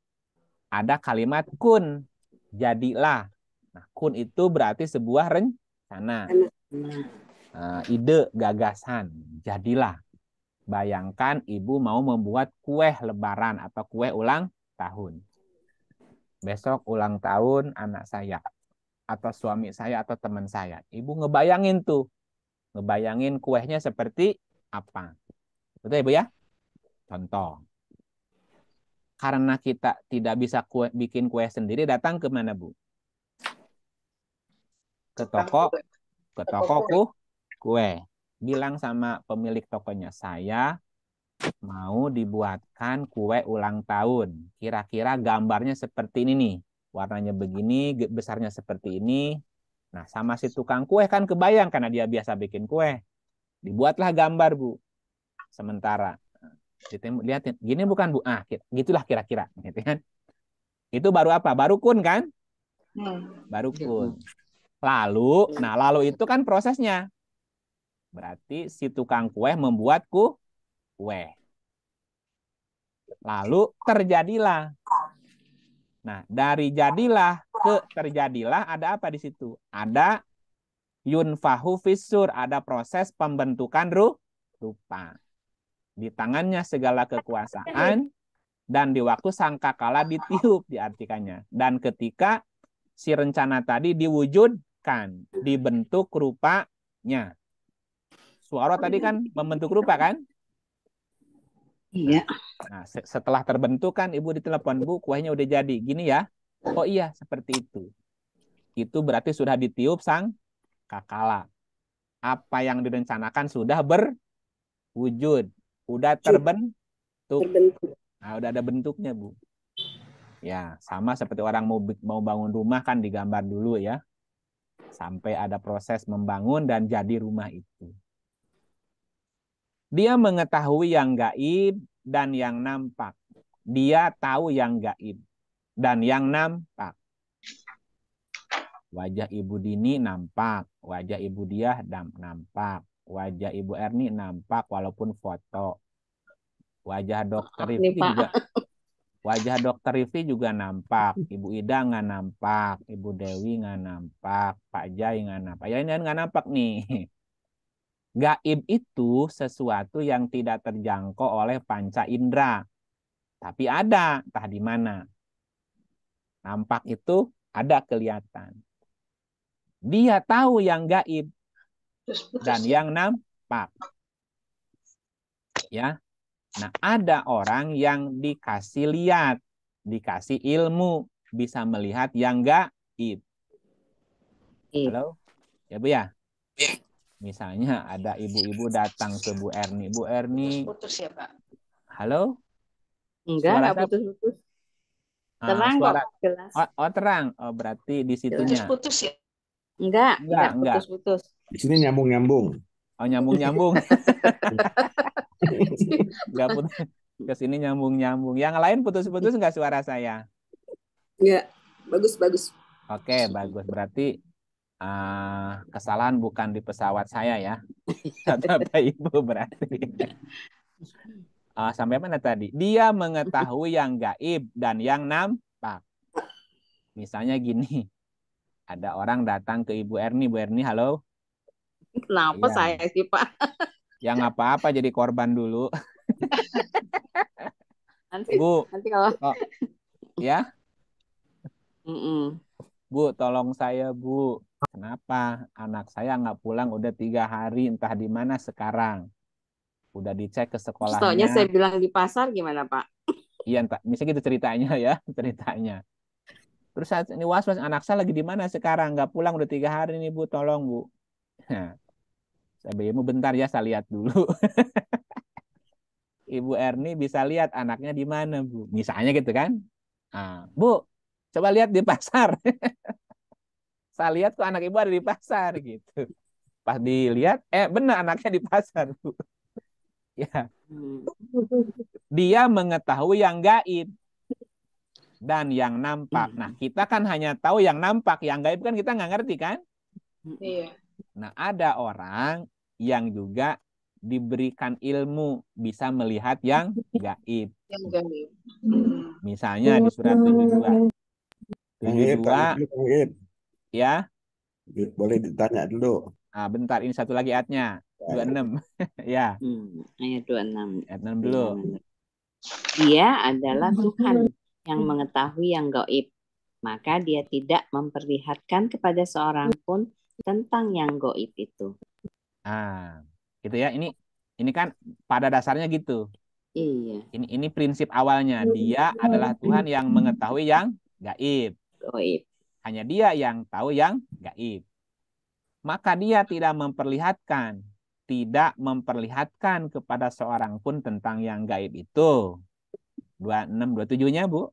Ada kalimat kun, jadilah. Nah, kun itu berarti sebuah rencana. Ide, gagasan, jadilah. Bayangkan ibu mau membuat kue lebaran atau kue ulang tahun. Besok ulang tahun anak saya atau suami saya atau teman saya. Ibu ngebayangin tuh. Ngebayangin kuehnya seperti apa. Betul Ibu ya? Contoh. Karena kita tidak bisa bikin kue sendiri, datang ke mana, Bu? Ke toko kue. Bilang sama pemilik tokonya, saya mau dibuatkan kue ulang tahun. Kira-kira gambarnya seperti ini nih. Warnanya begini, besarnya seperti ini. Nah, sama si tukang kue kan kebayang karena dia biasa bikin kue. Dibuatlah gambar, Bu. Sementara. Lihat, gini bukan, Bu? Gitulah kira-kira. Gitu kan? Itu baru apa? Baru kun kan? Baru kun. Lalu itu kan prosesnya. Berarti si tukang kue membuat kue. Lalu terjadilah. Nah, dari jadilah ke terjadilah ada apa di situ? Ada yunfahu fissur, ada proses pembentukan rupa. Di tangannya segala kekuasaan dan di waktu sangkakala ditiup diartikannya. Dan ketika si rencana tadi diwujudkan, dibentuk rupanya. Suara tadi kan membentuk rupa kan? Iya. Nah, setelah terbentuk kan ibu ditelepon, Bu, kuahnya udah jadi. Gini ya. Oh iya, seperti itu. Itu berarti sudah ditiup sang kakala. Apa yang direncanakan sudah berwujud. Udah terbentuk. Nah, udah ada bentuknya, Bu. Ya, sama seperti orang mau bangun rumah kan digambar dulu ya. Sampai ada proses membangun dan jadi rumah itu. Dia mengetahui yang gaib dan yang nampak. Dia tahu yang gaib dan yang nampak. Wajah Ibu Dini nampak, wajah Ibu Diah nampak, wajah Ibu Erni nampak walaupun foto. Wajah Dokter Nih, Rifki Pak. juga wajah Dokter Rifki juga nampak, Ibu Ida nggak nampak, Ibu Dewi nggak nampak, Pak Jai nggak nampak. Ya ini nggak nampak nih. Gaib itu sesuatu yang tidak terjangkau oleh panca indera. Tapi ada, entah di mana. Nampak itu ada kelihatan. Dia tahu yang gaib Terus putus dan ya. yang nampak. Ya. Nah, ada orang yang dikasih lihat, dikasih ilmu, bisa melihat yang gaib. Halo? Ya, Bu ya? Misalnya ada ibu-ibu datang ke Bu Erni. Bu Erni, Putus ya, Pak. halo? Enggak Suara saya putus-putus. Terang suara kok, jelas. oh terang. Oh, berarti di situnya. Putus ya. Enggak Enggak. putus-putus. Di sini nyambung-nyambung. Oh, nyambung-nyambung. Enggak putus. Ke sini nyambung-nyambung. Yang lain putus-putus enggak suara saya? Enggak, bagus. Oke, bagus. Berarti kesalahan bukan di pesawat saya ya. Bapak Ibu berarti. Sampai mana tadi? Dia mengetahui yang gaib dan yang nampak. Misalnya gini. Ada orang datang ke Ibu Erni. Bu Erni, halo? Kenapa Iya. saya sih, Pak? Ya nggak apa-apa jadi korban dulu. Nanti kalau ya. Mm-mm. Bu, tolong saya, Bu. Kenapa? Anak saya nggak pulang udah 3 hari, entah di mana sekarang. Udah dicek ke sekolahnya. Soalnya saya bilang di pasar gimana, Pak? Iya, entah. Misalnya gitu ceritanya ya, ceritanya. Terus saat ini was-was, anak saya lagi di mana sekarang? Nggak pulang udah 3 hari nih, Bu. Tolong, Bu. Nah, saya bilang, bentar ya, saya lihat dulu. Ibu Erni bisa lihat anaknya di mana, Bu. Misalnya gitu kan. Nah, Bu, coba lihat di pasar. Saya lihat kok anak ibu ada di pasar gitu. Pas dilihat, benar anaknya di pasar, Bu. Ya. Dia mengetahui yang gaib dan yang nampak. Nah, kita kan hanya tahu yang nampak, yang gaib kan kita nggak ngerti kan? Iya. Nah, ada orang yang juga diberikan ilmu bisa melihat yang gaib. Yang gaib. Misalnya di surat 72. 72 ya. Boleh ditanya dulu. Bentar, ini satu lagi ayatnya. 26. Ya. Ayat 26. Ayat 6 dulu. Dia adalah Tuhan yang mengetahui yang gaib. Maka dia tidak memperlihatkan kepada seorang pun tentang yang gaib itu. Gitu ya. Ini kan pada dasarnya gitu. Iya. Ini prinsip awalnya. Dia adalah Tuhan yang mengetahui yang gaib. Gaib. Hanya dia yang tahu yang gaib. Maka dia tidak memperlihatkan kepada seorang pun tentang yang gaib itu. 26, 27-nya, Bu.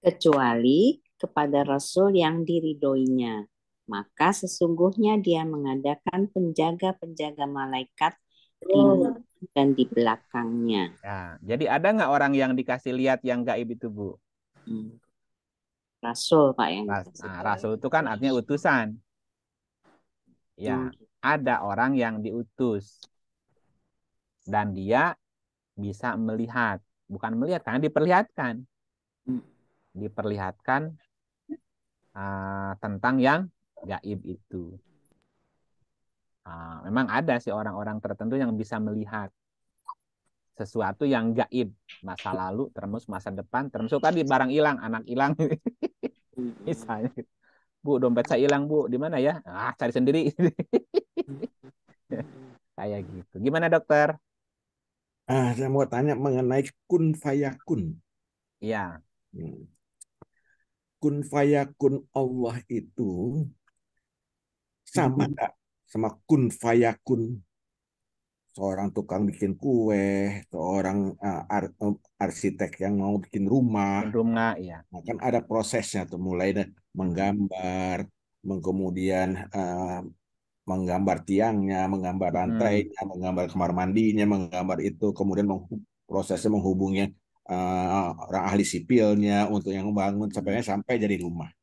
Kecuali kepada Rasul yang diridhoinya. Maka sesungguhnya dia mengadakan penjaga-penjaga malaikat di dan di belakangnya. Ya, jadi ada nggak orang yang dikasih lihat yang gaib itu, Bu? Rasul, Pak, yang Rasul itu kan artinya utusan. Ya, ada orang yang diutus. Dan dia bisa melihat. Bukan melihat, karena diperlihatkan. Diperlihatkan tentang yang gaib itu. Memang ada sih orang-orang tertentu yang bisa melihat sesuatu yang gaib. Masa lalu, terus masa depan, termasuk tadi barang hilang, anak hilang. Misalnya, Bu, dompet saya hilang, Bu. Di mana ya? Cari sendiri. Kayak gitu. Gimana, dokter? Saya mau tanya mengenai kun fayakun. Iya. Kun fayakun Allah itu sama nggak sama kun fayakun seorang tukang bikin kue, seorang arsitek yang mau bikin rumah. Ya. Nah, kan ada prosesnya tuh, mulai dari menggambar, kemudian menggambar tiangnya, menggambar lantainya, menggambar kamar mandinya, menggambar itu, kemudian prosesnya menghubungi orang ahli sipilnya untuk yang membangun sampai jadi rumah.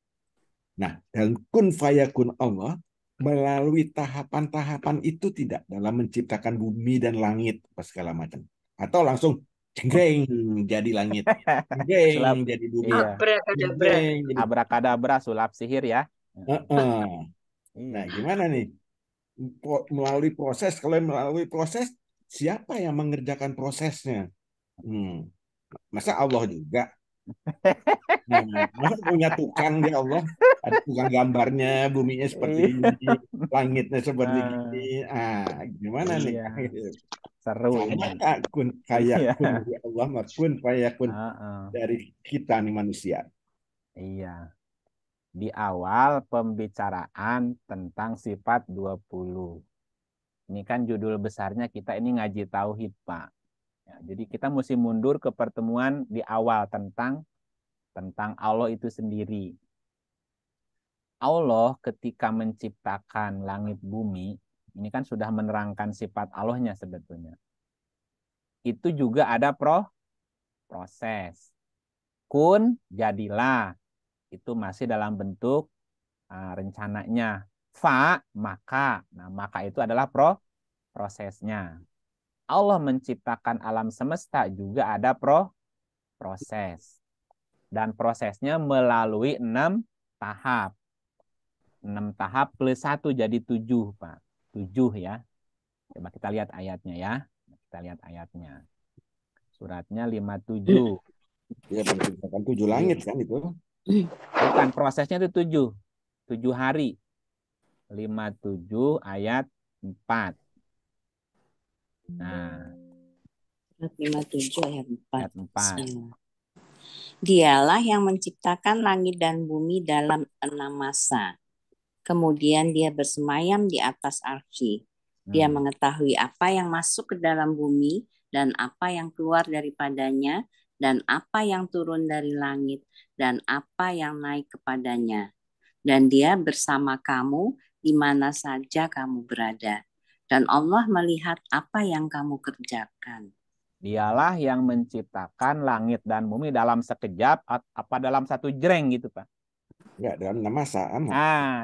Nah, dalam kun fayakun Allah melalui tahapan-tahapan itu tidak dalam menciptakan bumi dan langit apa segala macam. Atau langsung jenggreng jadi langit, Sulap, jenggreng jadi bumi, iya. Abrakadabra. jenggreng jadi Abrakadabra, sulap sihir ya. Nah, Iya. gimana nih? Melalui proses, kalau melalui proses, siapa yang mengerjakan prosesnya? Masa Allah juga? Nah, masa punya tukang dia Allah? Ada tukang gambarnya, buminya seperti Iya. ini, langitnya seperti gini. Gimana nih? Iya. Seru Sama ini. tak kun kayak Iya. kun dari Allah mah kun fayakun Heeh. dari kita nih manusia. Iya. Di awal pembicaraan tentang sifat 20. Ini kan judul besarnya kita ini ngaji tauhid, Pak. Ya, jadi kita mesti mundur ke pertemuan di awal tentang Allah itu sendiri. Allah ketika menciptakan langit bumi, ini kan sudah menerangkan sifat Allahnya sebetulnya. Itu juga ada proses. Kun, jadilah. Itu masih dalam bentuk rencananya. Fa, maka. Nah, maka itu adalah prosesnya. Allah menciptakan alam semesta juga ada proses. Dan prosesnya melalui 6 tahap. 6 tahap plus 1 jadi 7, Pak. 7 ya. Coba kita lihat ayatnya ya. Kita lihat ayatnya. Suratnya 57. Ya, menciptakan 7 langit kan itu. Bukan, prosesnya itu 7. 7 hari. 57 ayat 4. Nah. 57 ayat 4. Ayat 4. Dialah yang menciptakan langit dan bumi dalam 6 masa. Kemudian dia bersemayam di atas arsy. Dia mengetahui apa yang masuk ke dalam bumi dan apa yang keluar daripadanya dan apa yang turun dari langit dan apa yang naik kepadanya. Dan dia bersama kamu di mana saja kamu berada. Dan Allah melihat apa yang kamu kerjakan. Dialah yang menciptakan langit dan bumi dalam sekejap apa dalam satu jreng gitu, Pak? Enggak, dalam 6 masa.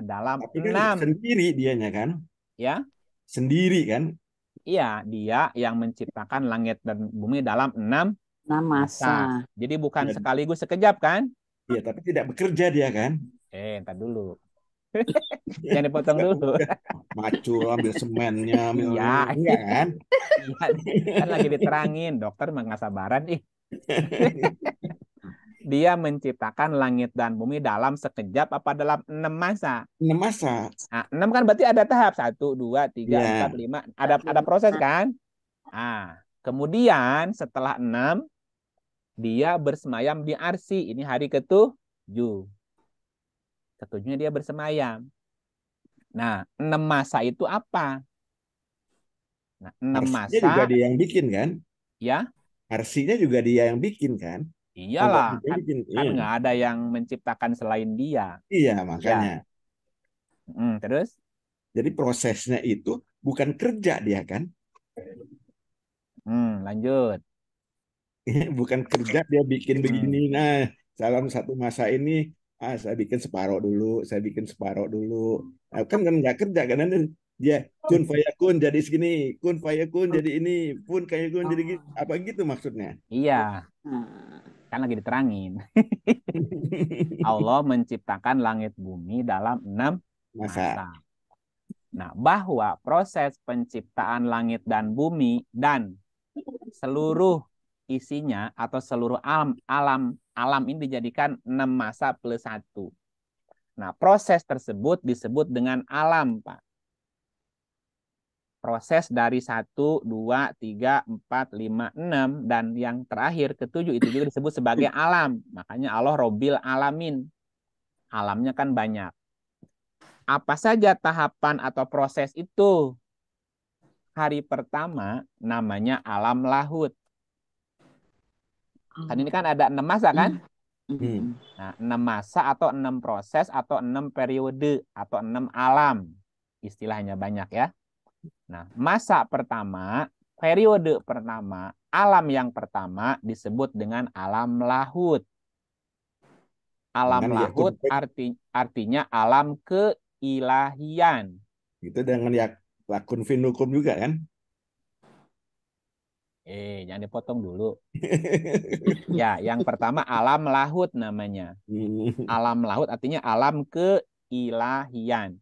Dalam Tapi kan 6. sendiri dianya kan? Ya. Sendiri kan? Iya, dia yang menciptakan langit dan bumi dalam 6 masa. Jadi bukan sekaligus sekejap kan? Iya, tapi tidak bekerja dia kan? Entar dulu. Jangan dipotong dulu. Macul, ambil semennya, ambil Iya. enggak kan? Iya, kan lagi diterangin. Dokter mah nggak sabaran ih. Dia menciptakan langit dan bumi dalam sekejap apa dalam 6 masa? 6 masa. Nah, 6 kan berarti ada tahap 1, 2, 3, 4, 5. Ada proses kan? Kemudian setelah 6 dia bersemayam di arsy. Ini hari ke-7. Ketujuhnya dia bersemayam. Nah, 6 masa itu apa? Nah, 6 masa juga dia yang bikin kan? Ya. Arsinya juga dia yang bikin kan? Iyalah, kan nggak ada yang menciptakan selain dia. Iya, makanya. Terus? Jadi prosesnya itu bukan kerja dia kan? Lanjut. Bukan kerja dia bikin begini. Nah, dalam satu masa ini, saya bikin separuh dulu, saya bikin separuh dulu. Nah, kan nggak kerja kan? Dia kun fayakun jadi segini, kun fayakun jadi ini, pun fayakun jadi gitu. Apa gitu maksudnya? Iya. Kan lagi diterangin. Allah menciptakan langit bumi dalam 6 masa. Nah, bahwa proses penciptaan langit dan bumi dan seluruh isinya atau seluruh alam ini dijadikan 6 masa plus 1. Nah, proses tersebut disebut dengan alam, Pak. Proses dari 1, 2, 3, 4, 5, 6 dan yang terakhir ke-7 itu juga disebut sebagai alam. Makanya Allah Robbil Alamin. Alamnya kan banyak. Apa saja tahapan atau proses itu? Hari pertama namanya alam lahut. Kan ini kan ada 6 masa kan? Nah, 6 masa atau 6 proses atau 6 periode atau 6 alam. Istilahnya banyak ya. Nah, masa pertama, periode pertama, alam yang pertama disebut dengan alam lahut. Alam Dengan ya lahut artinya alam keilahian. itu dengan ya lakun finukum juga kan? Jangan dipotong dulu. Ya, yang pertama alam lahut namanya. Alam lahut artinya alam keilahian.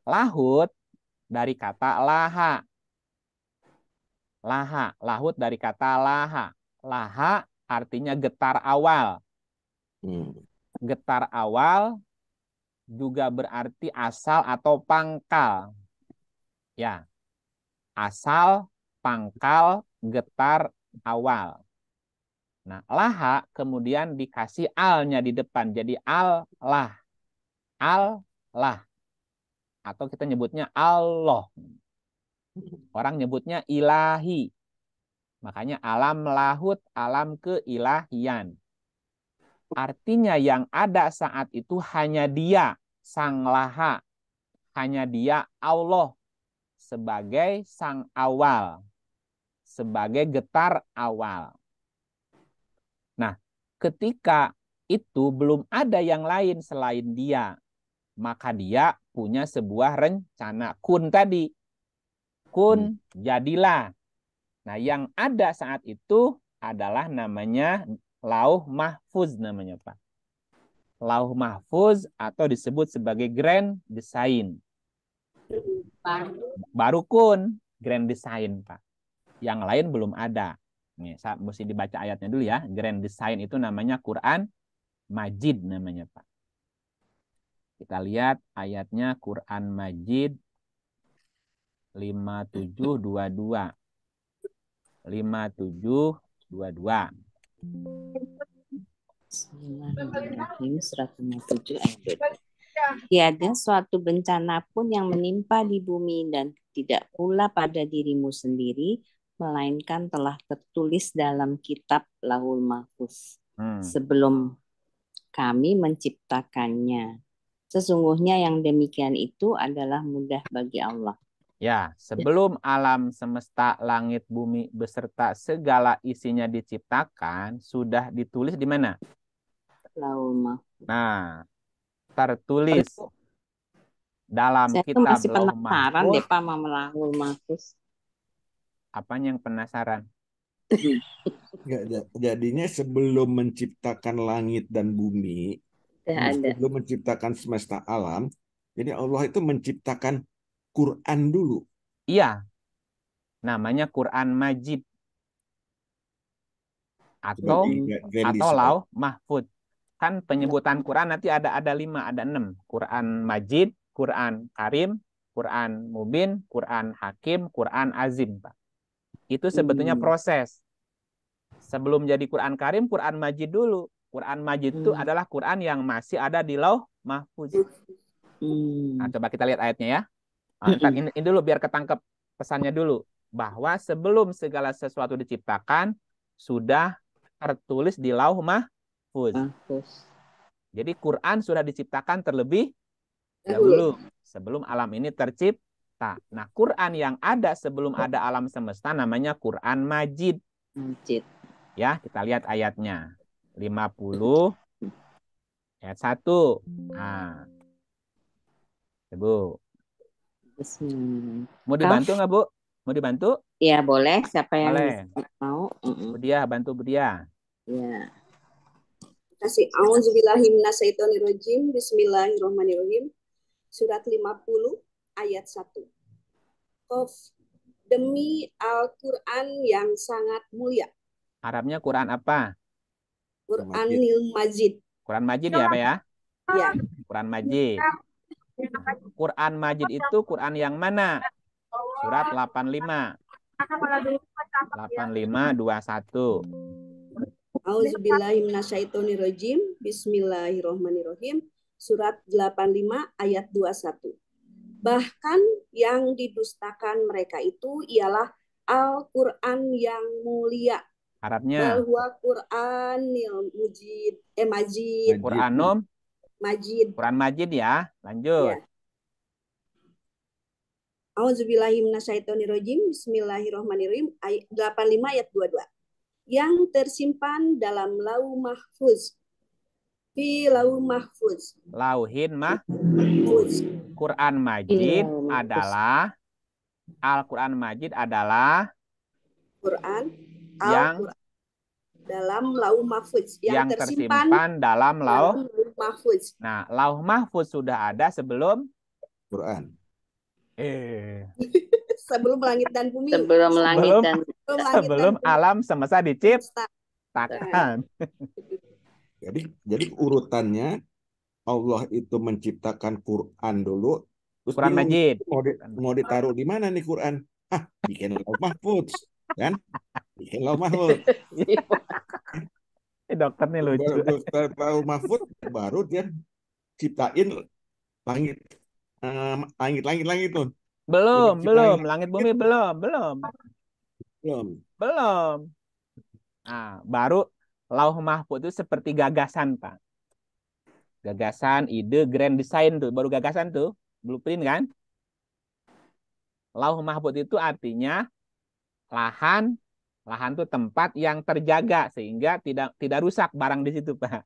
Lahut dari kata laha. Laha, lahut dari kata laha. Laha artinya getar awal. Getar awal juga berarti asal atau pangkal. Ya, asal, pangkal, getar awal. Nah, laha kemudian dikasih alnya di depan. Jadi al-lah. Al-lah. Atau kita nyebutnya Allah. Orang nyebutnya ilahi. Makanya alam lahut, alam keilahian. Artinya yang ada saat itu hanya dia, sang laha. Hanya dia Allah sebagai sang awal. Sebagai getar awal. Nah, ketika itu belum ada yang lain selain dia. Maka dia punya sebuah rencana. Kun tadi. Kun, jadilah. Nah, yang ada saat itu adalah namanya lauh mahfuz namanya, Pak. Lauh mahfuz atau disebut sebagai grand design. Baru kun, grand design, Pak. Yang lain belum ada. Nih, saya mesti dibaca ayatnya dulu ya. Grand design itu namanya Quran Majid namanya, Pak. Kita lihat ayatnya Quran Majid 5722. 5722. Bismillahirrahmanirrahim. Surat 57 ayat 22. Tiada suatu bencana pun yang menimpa di bumi dan tidak pula pada dirimu sendiri, melainkan telah tertulis dalam kitab Lauhul Mahfuz sebelum kami menciptakannya. Sesungguhnya yang demikian itu adalah mudah bagi Allah. Ya, sebelum alam semesta, langit, bumi, beserta segala isinya diciptakan, sudah ditulis di mana? Lauhul Mahfuz. Nah, tertulis dalam Saya kitab masih Lauh penasaran Mahfuz. deh Pak sama Lauhul Mahfuz. Apanya yang penasaran? Jadinya sebelum menciptakan langit dan bumi, sebelum menciptakan semesta alam, jadi Allah itu menciptakan Quran dulu. Iya. Namanya Quran Majid. Atau Lauh Mahfuz. Kan penyebutan Quran nanti ada 5, ada 6. Quran Majid, Quran Karim, Quran Mubin, Quran Hakim, Quran Azim, Pak. Itu sebetulnya proses. Sebelum jadi Quran Karim, Quran Majid dulu. Quran Majid itu adalah Quran yang masih ada di Lauh Mahfuz. Nah, coba kita lihat ayatnya ya. Nah, ini dulu biar ketangkep pesannya dulu. Bahwa sebelum segala sesuatu diciptakan, sudah tertulis di Lauh Mahfuz. Jadi Quran sudah diciptakan terlebih dahulu. Sebelum alam ini tercipta. Nah, Quran yang ada sebelum ada alam semesta namanya Quran Majid. Ya, kita lihat ayatnya. 50 ayat 1. Nah. Bu. Mau dibantu nggak, Bu? Mau dibantu? Iya, boleh. Siapa yang mau? Bu Dia, bantu Bu Dia. Ya. Kasih auzubillahiminasyaitonirrajim. Bismillahirrahmanirrahim. Surat 50 ayat 1. Qaf, demi Al-Quran yang sangat mulia. Arabnya Quran apa? Quranil Majid. Quran Majid ya, Pak ya? Ya. Quran Majid. Quran Majid itu Quran yang mana? Surat 85. 8521. Auzubillahiminasyaitonirrajim. Bismillahirrahmanirrahim. Surat 85 ayat 21. Bahkan yang didustakan mereka itu ialah Al-Quran yang mulia. Arabnya? Bahwa Quranil Majid. Quranum? Majid. Quran Majid ya. Lanjut. Ya. Auzubillahiminasyaitonirrajim. Bismillahirrahmanirrahim. 85 ayat 22. Yang tersimpan dalam Lauh Mahfuz Fi lauh mahfuz. Lauhin Mahfuz. Quran Majid adalah Al-Quran Majid adalah Quran yang Al-Quran dalam lauh mahfuz yang tersimpan dalam lauh mahfuz. Nah, lauh mahfuz sudah ada sebelum Quran. Sebelum langit dan bumi. Sebelum langit dan sebelum alam semesta diciptakan. Jadi urutannya Allah itu menciptakan Quran dulu, terus Quran bingung, Majid. mau ditaruh di mana nih Quran? Bikin lauh mahfuz, kan? Bikin lauh mahfuz. Dokter nih lucu. Lauh mahfuz baru dia ciptain langit tuh. Belum. Langit bumi belum. Nah, baru lauh mahfuz itu seperti gagasan, Pak. Gagasan, ide, grand design tuh, baru gagasan tuh, blueprint kan? Lauh mahfuz itu artinya lahan tuh tempat yang terjaga sehingga tidak rusak barang di situ, Pak.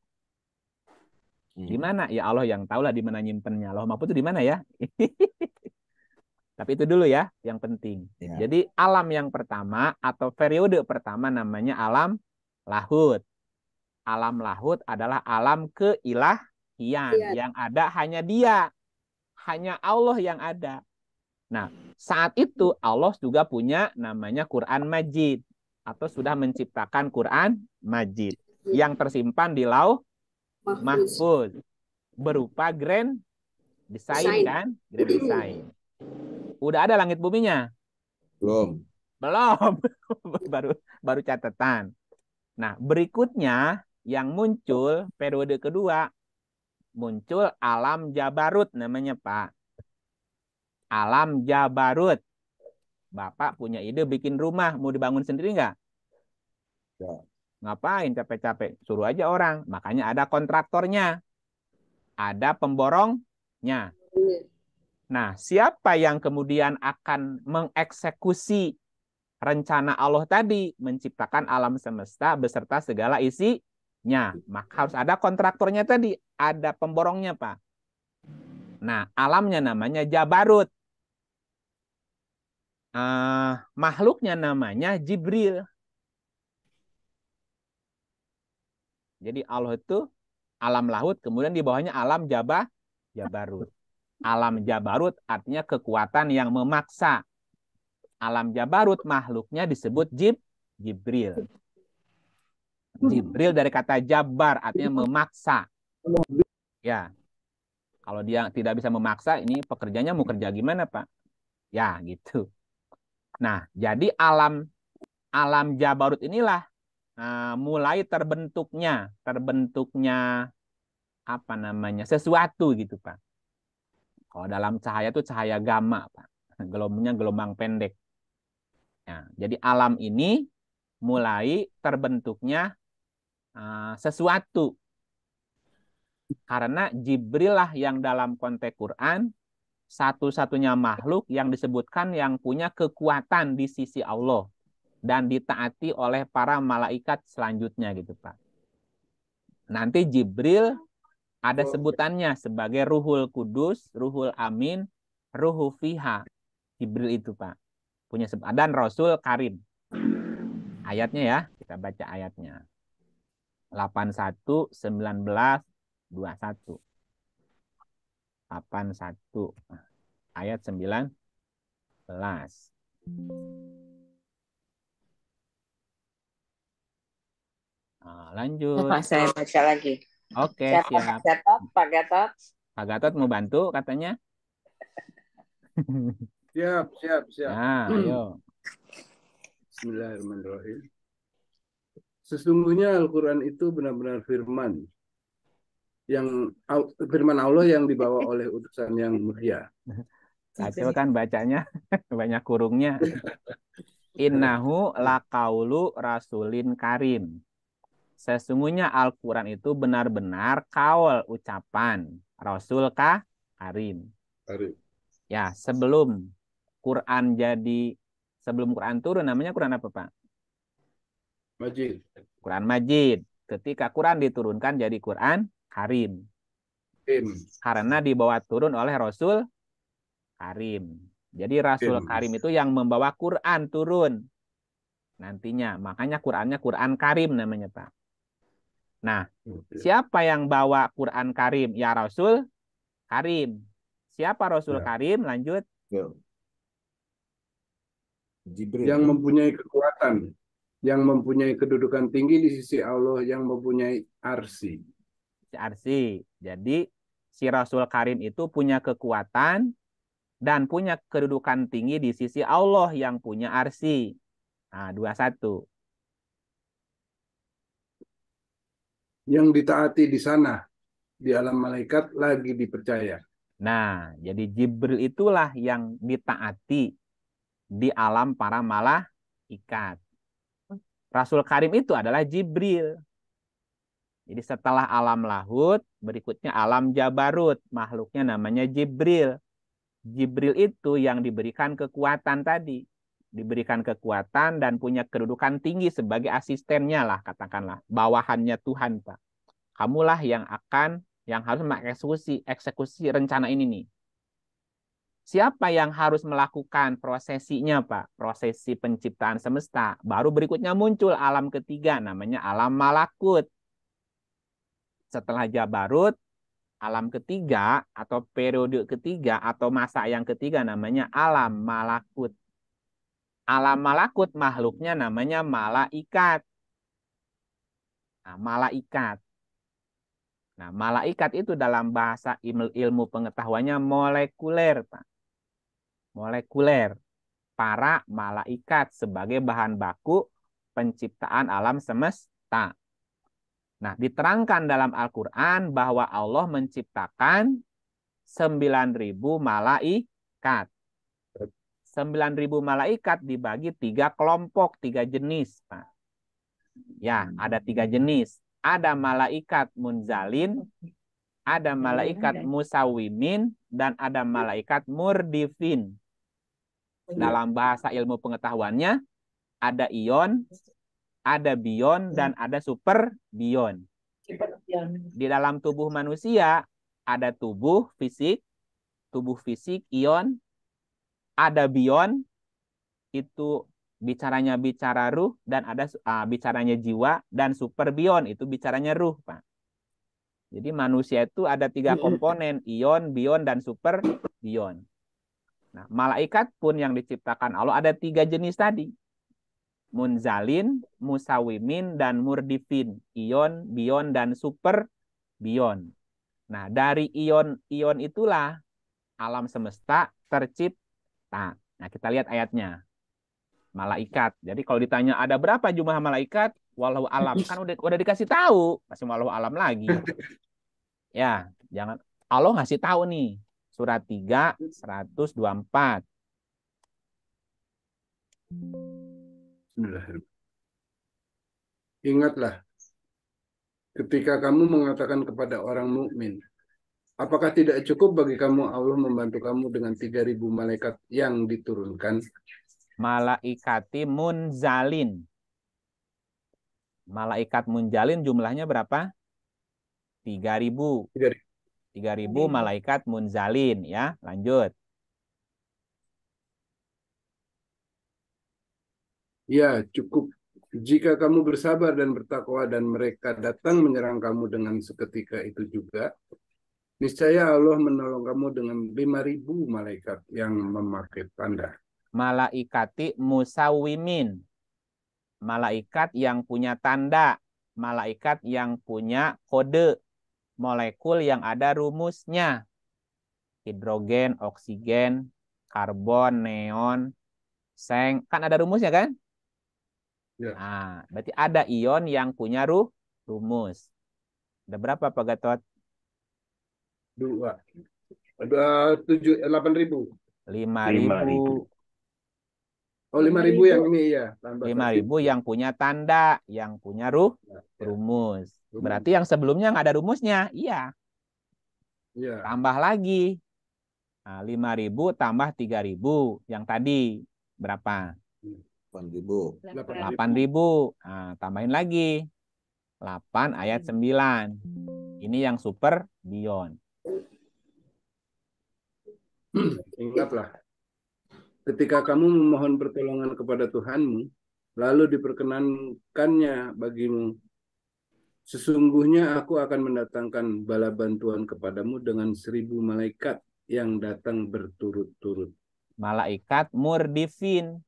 Di mana? Ya Allah yang tahu lah di mana nyimpennya. Lauh mahfuz itu di mana ya? Tapi itu dulu ya, yang penting. Ya. Jadi alam yang pertama atau periode pertama namanya alam lahut. Alam lahut adalah alam keilahian. Yang ada hanya Dia. Hanya Allah yang ada. Nah, saat itu Allah juga punya namanya Quran Majid. Atau sudah menciptakan Quran Majid. Yang tersimpan di lauh mahfuz. Berupa grand design kan? Grand design. Udah ada langit buminya? Belum. baru catatan. Nah, berikutnya yang muncul periode kedua muncul alam Jabarut namanya, Pak. Alam Jabarut. Bapak punya ide bikin rumah, mau dibangun sendiri nggak? Ya. Ngapain capek-capek? Suruh aja orang. Makanya ada kontraktornya. Ada pemborongnya. Nah, siapa yang kemudian akan mengeksekusi rencana Allah tadi, menciptakan alam semesta beserta segala isinya? Maka harus ada kontraktornya tadi, ada pemborongnya, Pak. Nah, alamnya namanya Jabarut. Makhluknya namanya Jibril. Jadi Allah itu alam lahut, kemudian di bawahnya alam Jabarut. Alam Jabarut artinya kekuatan yang memaksa. Alam Jabarut makhluknya disebut Jibril. Jibril dari kata Jabar artinya memaksa. Ya. Kalau dia tidak bisa memaksa, ini pekerjanya mau kerja gimana, Pak? Ya, gitu. Nah, jadi alam Jabarut inilah mulai terbentuknya apa namanya? Sesuatu gitu, Pak. Kalau dalam cahaya itu cahaya gamma, Pak. Gelombangnya gelombang pendek. Nah, jadi alam ini mulai terbentuknya sesuatu. Karena Jibril lah yang dalam konteks Quran satu-satunya makhluk yang disebutkan yang punya kekuatan di sisi Allah dan ditaati oleh para malaikat selanjutnya gitu, Pak. Nanti Jibril ada sebutannya sebagai Ruhul Kudus, Ruhul Amin, Ruhu Fiha. Jibril itu, Pak. Punya sebutan. Dan Rasul Karim. Ayatnya ya, kita baca ayatnya. 81, 19, 21. 81. Ayat 19. Lanjut. Pak, saya baca lagi. Oke, siap. Pak Gatot. Pak Gatot mau bantu katanya? Siap. Nah, ayo. Bismillahirrahmanirrahim. Sesungguhnya Al-Quran itu benar-benar firman Allah yang dibawa oleh utusan yang mulia. Kacau kan bacanya, banyak kurungnya. Innahu laqaulu rasulin karim. Sesungguhnya Al-Quran itu benar-benar kaul ucapan Rasul Karim. Ya, sebelum Quran turun namanya Quran apa, Pak? Majid. Quran Majid. Ketika Quran diturunkan jadi Quran karim. Im. Karena dibawa turun oleh Rasul karim. Jadi Rasul Im. karim itu yang membawa Quran turun nantinya. Makanya Qurannya Quran karim namanya, Pak. Nah, siapa yang bawa Quran karim? Ya Rasul karim. Siapa Rasul Ya. karim? Lanjut. Jibril. Yang mempunyai kekuatan, yang mempunyai kedudukan tinggi di sisi Allah, yang mempunyai arsi. Arsi. Jadi si Rasul karim itu punya kekuatan dan punya kedudukan tinggi di sisi Allah yang punya arsi. Nah, 21. Yang ditaati di sana, di alam malaikat lagi dipercaya. Nah, jadi Jibril itulah yang ditaati di alam para malaikat. Rasul karim itu adalah Jibril. Jadi setelah alam lahut, berikutnya alam jabarut. Makhluknya namanya Jibril. Jibril itu yang diberikan kekuatan tadi. Diberikan kekuatan dan punya kedudukan tinggi sebagai asistennya lah, katakanlah. Bawahannya Tuhan, Pak. Kamulah yang harus mengeksekusi rencana ini nih. Siapa yang harus melakukan prosesinya, Pak? Prosesi penciptaan semesta. Baru berikutnya muncul alam ketiga, namanya alam malakut. Setelah Jabarut, alam ketiga atau periode ketiga atau masa yang ketiga namanya alam malakut. Alam malakut makhluknya namanya malaikat. Nah, malaikat. Nah, malaikat itu dalam bahasa ilmu pengetahuannya molekuler, Pak. Molekuler. Para malaikat sebagai bahan baku penciptaan alam semesta. Nah, diterangkan dalam Al-Quran bahwa Allah menciptakan 9.000 malaikat. 9.000 malaikat dibagi 3 kelompok, 3 jenis, Pak. Ya, ada 3 jenis. Ada malaikat munzalin, ada malaikat musawimin, dan ada malaikat murdifin. Dalam bahasa ilmu pengetahuannya, ada ion, ada bion, dan ada super bion. Di dalam tubuh manusia, ada tubuh fisik, ion, ada bion, itu bicaranya bicara ruh, dan ada bicaranya jiwa, dan super bion, itu bicaranya ruh, Pak. Jadi manusia itu ada 3 komponen, ion, bion, dan super bion. Nah, malaikat pun yang diciptakan Allah ada 3 jenis tadi. Munzalin, musawimin, dan murdifin. Ion, bion, dan super bion. Nah, dari ion itulah alam semesta tercipta. Nah, kita lihat ayatnya. Malaikat. Jadi kalau ditanya ada berapa jumlah malaikat, walau alam. Kan udah dikasih tahu. Masih walau alam lagi. Ya, jangan. Allah ngasih tahu nih. Surat 3, 124. Ingatlah, ketika kamu mengatakan kepada orang mukmin, apakah tidak cukup bagi kamu Allah membantu kamu dengan 3.000 malaikat yang diturunkan? Malaikati munzalin. Malaikat munzalin jumlahnya berapa? 3.000. 3.000 malaikat munzalin, ya. Lanjut. Ya, cukup. Jika kamu bersabar dan bertakwa dan mereka datang menyerang kamu dengan seketika itu juga, niscaya Allah menolong kamu dengan 5.000 malaikat yang memakai tanda. Malaikati musawimin. Malaikat yang punya tanda. Malaikat yang punya kode. Molekul yang ada rumusnya. Hidrogen, oksigen, karbon, neon, seng. Kan ada rumusnya kan? Ya. Nah, berarti ada ion yang punya rumus. Ada berapa, Pak Gatot? 2. Ada 8.000. 5.000. Oh, 5.000 yang ini ya. 5.000 yang punya tanda, yang punya rumus. Berarti yang sebelumnya nggak ada rumusnya. Iya. Ya. Tambah lagi. Nah, 5.000 tambah 3.000. Yang tadi berapa? 8.000. 8.000. Nah, tambahin lagi. 8 ayat 9. Ini yang super bion. Ingatlah, ketika kamu memohon pertolongan kepada Tuhanmu, lalu diperkenankannya bagimu, sesungguhnya aku akan mendatangkan bala bantuan kepadamu dengan 1000 malaikat yang datang berturut-turut. Malaikat murdifin.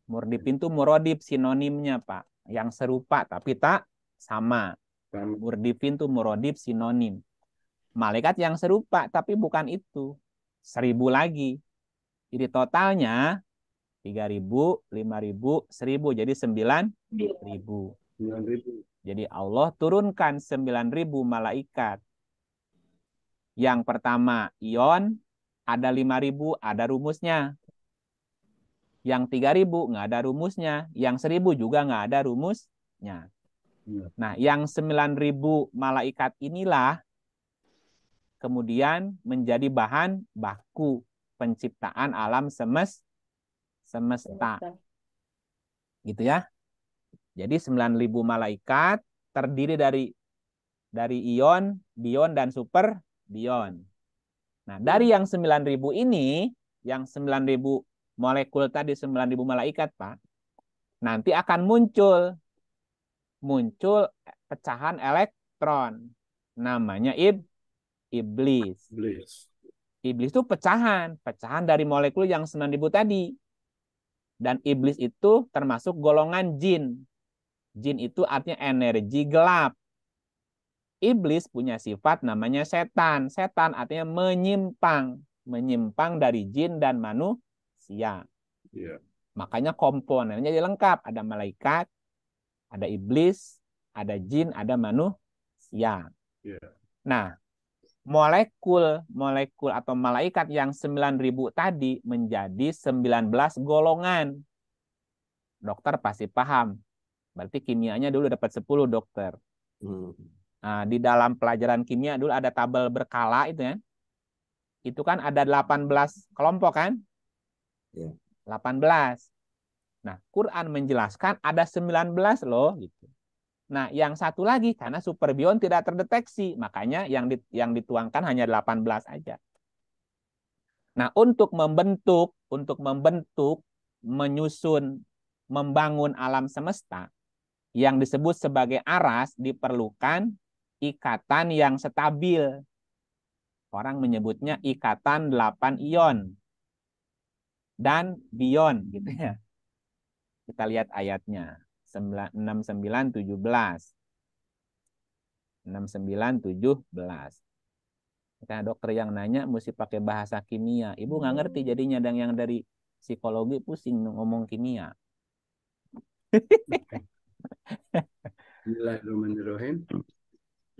Murdifin itu murodif, sinonimnya Pak. Yang serupa tapi tak sama. Murdifin itu murodif, sinonim. Malaikat yang serupa tapi bukan itu. 1000 lagi. Jadi totalnya 3000, 5000, 1000. Jadi 9000. 9.000. Jadi Allah turunkan 9000 malaikat. Yang pertama ion, ada 5000, ada rumusnya. Yang 3000 nggak ada rumusnya. Yang 1000 juga nggak ada rumusnya. Nah, yang 9000 malaikat inilah kemudian menjadi bahan baku penciptaan alam semesta. Gitu ya. Jadi 9000 malaikat terdiri dari ion, bion, dan super bion. Nah, dari yang 9000 ini, yang 9000 molekul tadi, 9000 malaikat, Pak, nanti akan muncul pecahan elektron. Namanya iblis. Iblis itu pecahan dari molekul yang 9000 tadi. Dan iblis itu termasuk golongan jin. Jin itu artinya energi gelap. Iblis punya sifat namanya setan. Setan artinya menyimpang dari jin dan manusia. Makanya komponennya lengkap. Ada malaikat, ada iblis, ada jin, ada manusia. Nah, molekul atau malaikat yang 9000 tadi menjadi 19 golongan. Dokter pasti paham. Berarti kimianya dulu dapat 10, dokter. Nah, di dalam pelajaran kimia dulu ada tabel berkala itu ya. Itu kan ada 18 kelompok kan? 18. Nah, Quran menjelaskan ada 19 loh gitu. Nah, yang satu lagi karena superbion tidak terdeteksi, makanya yang dituangkan hanya 18 aja. Nah, untuk membentuk, menyusun, membangun alam semesta yang disebut sebagai aras diperlukan ikatan yang stabil. Orang menyebutnya ikatan 8 ion dan bion gitu ya. Kita lihat ayatnya. 6917. 6917. Karena dokter yang nanya mesti pakai bahasa kimia. Ibu nggak ngerti jadinya, dan yang dari psikologi pusing ngomong kimia. Bismillahirrahmanirrahim.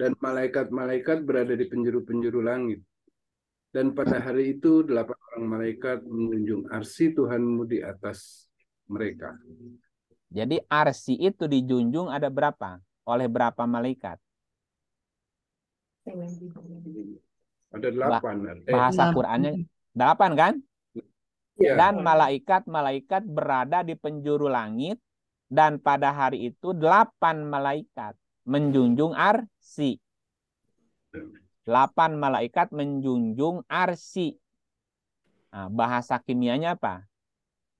Dan malaikat-malaikat berada di penjuru-penjuru langit. Dan pada hari itu 8 orang malaikat menjunjung arsy Tuhanmu di atas mereka. Jadi arsy itu dijunjung ada berapa? Oleh berapa malaikat? Ada 8. Bahasa Qur'annya 8 kan? Ya. Dan malaikat-malaikat berada di penjuru langit. Dan pada hari itu 8 malaikat menjunjung arsy. 8 malaikat menjunjung arsy. Nah, bahasa kimianya apa?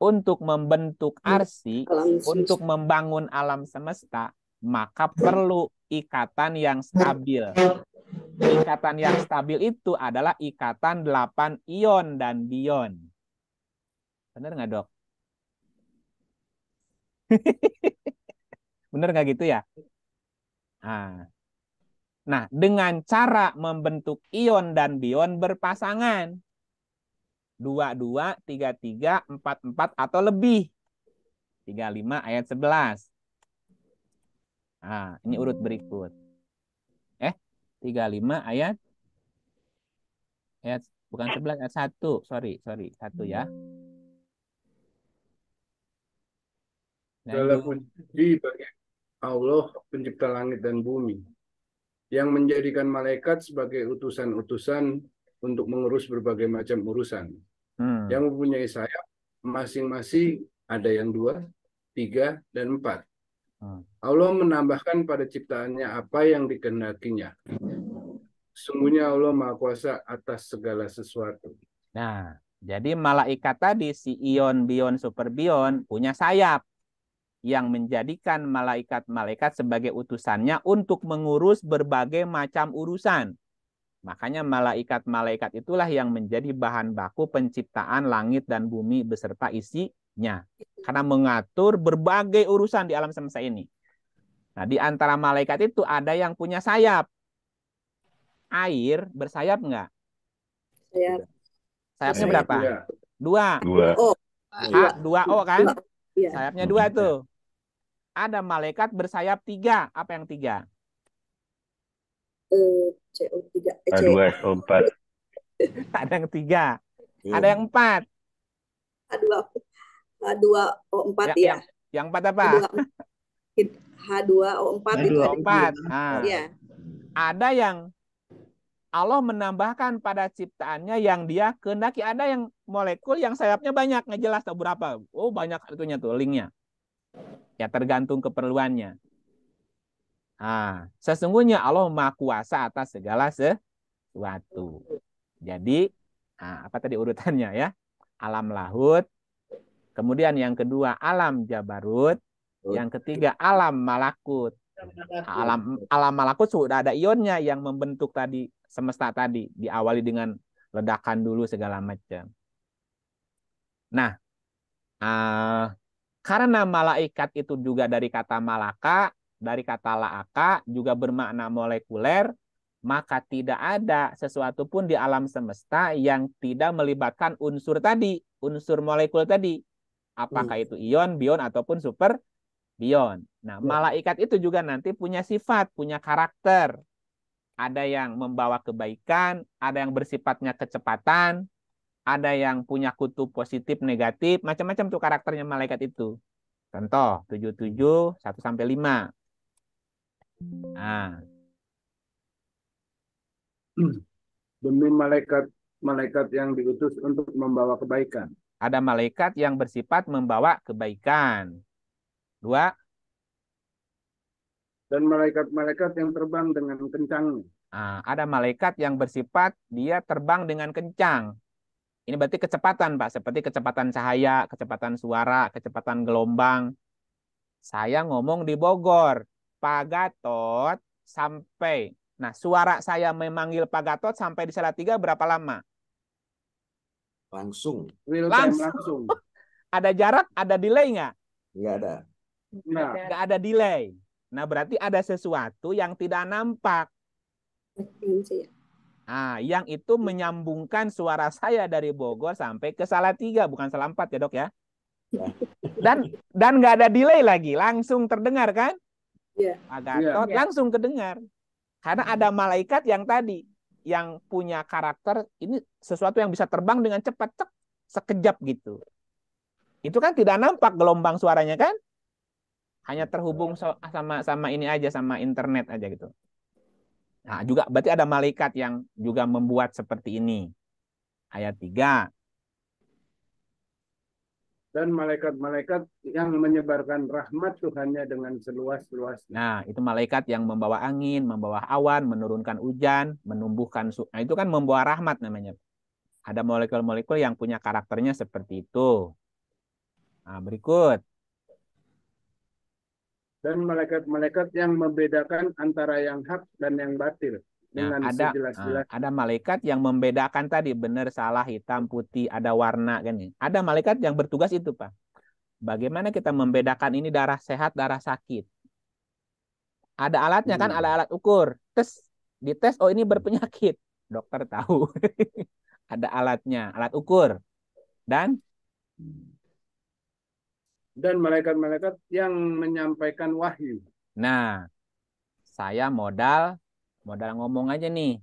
Untuk membentuk arsy, untuk membangun alam semesta, maka perlu ikatan yang stabil. Ikatan yang stabil itu adalah ikatan 8 ion dan bion. Benar nggak, Dok? Benar nggak gitu ya? Nah, dengan cara membentuk ion dan bion berpasangan. 22, 33, 44 atau lebih. 35 ayat 11. Nah, ini urut berikut. 35 ayat bukan 11, ayat 1. Sorry, 1 ya. Segala puji bagi Allah pencipta langit dan bumi, yang menjadikan malaikat sebagai utusan-utusan untuk mengurus berbagai macam urusan. Yang mempunyai sayap masing-masing, ada yang 2, 3, dan 4. Allah menambahkan pada ciptaannya apa yang dikehendakinya. Sungguhnya Allah Maha Kuasa atas segala sesuatu. Nah, jadi malaikat tadi, si ion, bion, super bion, punya sayap yang menjadikan malaikat-malaikat sebagai utusannya untuk mengurus berbagai macam urusan. Makanya malaikat-malaikat itulah yang menjadi bahan baku penciptaan langit dan bumi beserta isinya. Karena mengatur berbagai urusan di alam semesta ini. Nah, di antara malaikat itu ada yang punya sayap. Air bersayap nggak? Saya Sayapnya Sayap. berapa? Ya. 2. Dua. oh H, 2O kan? iya Sayapnya 2 tuh. Ada malaikat bersayap 3. Apa yang 3? CO3 H2SO4. Ada yang 3. Iya. Ada yang 4. H2O4 ya. Yang 4 apa? H2O4 itu ada. H2O4. Nah, Ya. ada yang Allah menambahkan pada ciptaannya yang dia kehendaki. Ada yang molekul yang sayapnya banyak, nggak jelas tahu berapa. Oh, banyak itunya tuh linknya. Ya tergantung keperluannya. Nah, sesungguhnya Allah Maha Kuasa atas segala sesuatu. Jadi, apa tadi urutannya ya? Alam lahut. Kemudian yang kedua alam jabarut. Yang ketiga alam malakut. Alam malakut sudah ada ionnya yang membentuk tadi semesta tadi, diawali dengan ledakan dulu segala macam. Nah, karena malaikat itu juga dari kata malaka, dari kata laaka, juga bermakna molekuler, maka tidak ada sesuatu pun di alam semesta yang tidak melibatkan unsur tadi, unsur molekul tadi. Apakah itu ion, bion, ataupun super bion. Nah, malaikat itu juga nanti punya sifat, punya karakter. Ada yang membawa kebaikan, ada yang bersifatnya kecepatan, ada yang punya kutub positif, negatif, macam-macam tuh karakternya malaikat itu. Contoh, 77, 1-5. Nah. Demi malaikat yang diutus untuk membawa kebaikan. Ada malaikat yang bersifat membawa kebaikan. 2. Dan malaikat-malaikat yang terbang dengan kencang. Ada malaikat yang bersifat dia terbang dengan kencang. Ini berarti kecepatan, Pak. Seperti kecepatan cahaya, kecepatan suara, kecepatan gelombang. Saya ngomong di Bogor. Pak Gatot sampai. Nah, suara saya memanggil Pak Gatot sampai di Salatiga berapa lama? Langsung. Real time langsung. Ada jarak, ada delay nggak? Nggak ada. Nah, Nggak ada delay. Nah, berarti ada sesuatu yang tidak nampak. Yang itu menyambungkan suara saya dari Bogor sampai ke Salatiga, bukan Salampat ya, Dok ya. Dan nggak ada delay lagi, langsung terdengar kan? Iya. Pak Gatot langsung kedengar. Karena ada malaikat yang tadi yang punya karakter ini sesuatu yang bisa terbang dengan cepat, sekejap gitu. Itu kan tidak nampak gelombang suaranya kan? Hanya terhubung sama ini aja, sama internet aja gitu. Nah, juga berarti ada malaikat yang juga membuat seperti ini. Ayat 3. Dan malaikat-malaikat yang menyebarkan rahmat Tuhannya dengan seluas-luasnya. Nah, itu malaikat yang membawa angin, membawa awan, menurunkan hujan, menumbuhkan Nah, itu kan membawa rahmat namanya. Ada molekul-molekul yang punya karakternya seperti itu. Nah, berikut. Dan malaikat-malaikat yang membedakan antara yang hak dan yang batil dengan sejelas-jelas. Ada malaikat yang membedakan tadi benar, salah, hitam, putih, ada warna kan. Ada malaikat yang bertugas itu, Pak. Bagaimana kita membedakan ini darah sehat, darah sakit? Ada alatnya kan, ada alat ukur. Dites, oh ini berpenyakit. Dokter tahu. Ada alatnya, alat ukur. Dan malaikat-malaikat yang menyampaikan wahyu. Nah, saya modal ngomong aja nih.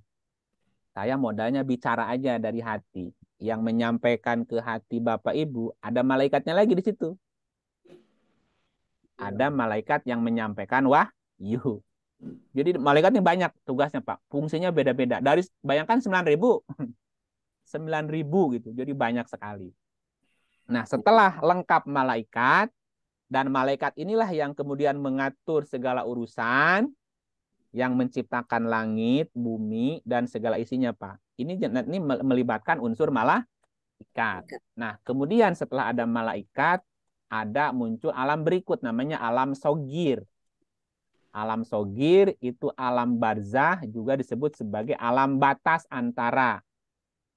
Saya modalnya bicara aja dari hati. Yang menyampaikan ke hati Bapak Ibu, ada malaikatnya lagi di situ. Ada malaikat yang menyampaikan wahyu. Jadi malaikatnya banyak tugasnya, Pak. Fungsinya beda-beda. Dari bayangkan 9.000. 9.000 gitu. Jadi banyak sekali. Nah, setelah lengkap malaikat, Dan malaikat inilah yang kemudian mengatur segala urusan, yang menciptakan langit, bumi, dan segala isinya, Pak. Ini melibatkan unsur malaikat. Nah, kemudian setelah ada malaikat, ada muncul alam berikut, namanya alam sogir. Alam sogir itu alam barzah, juga disebut sebagai alam batas antara,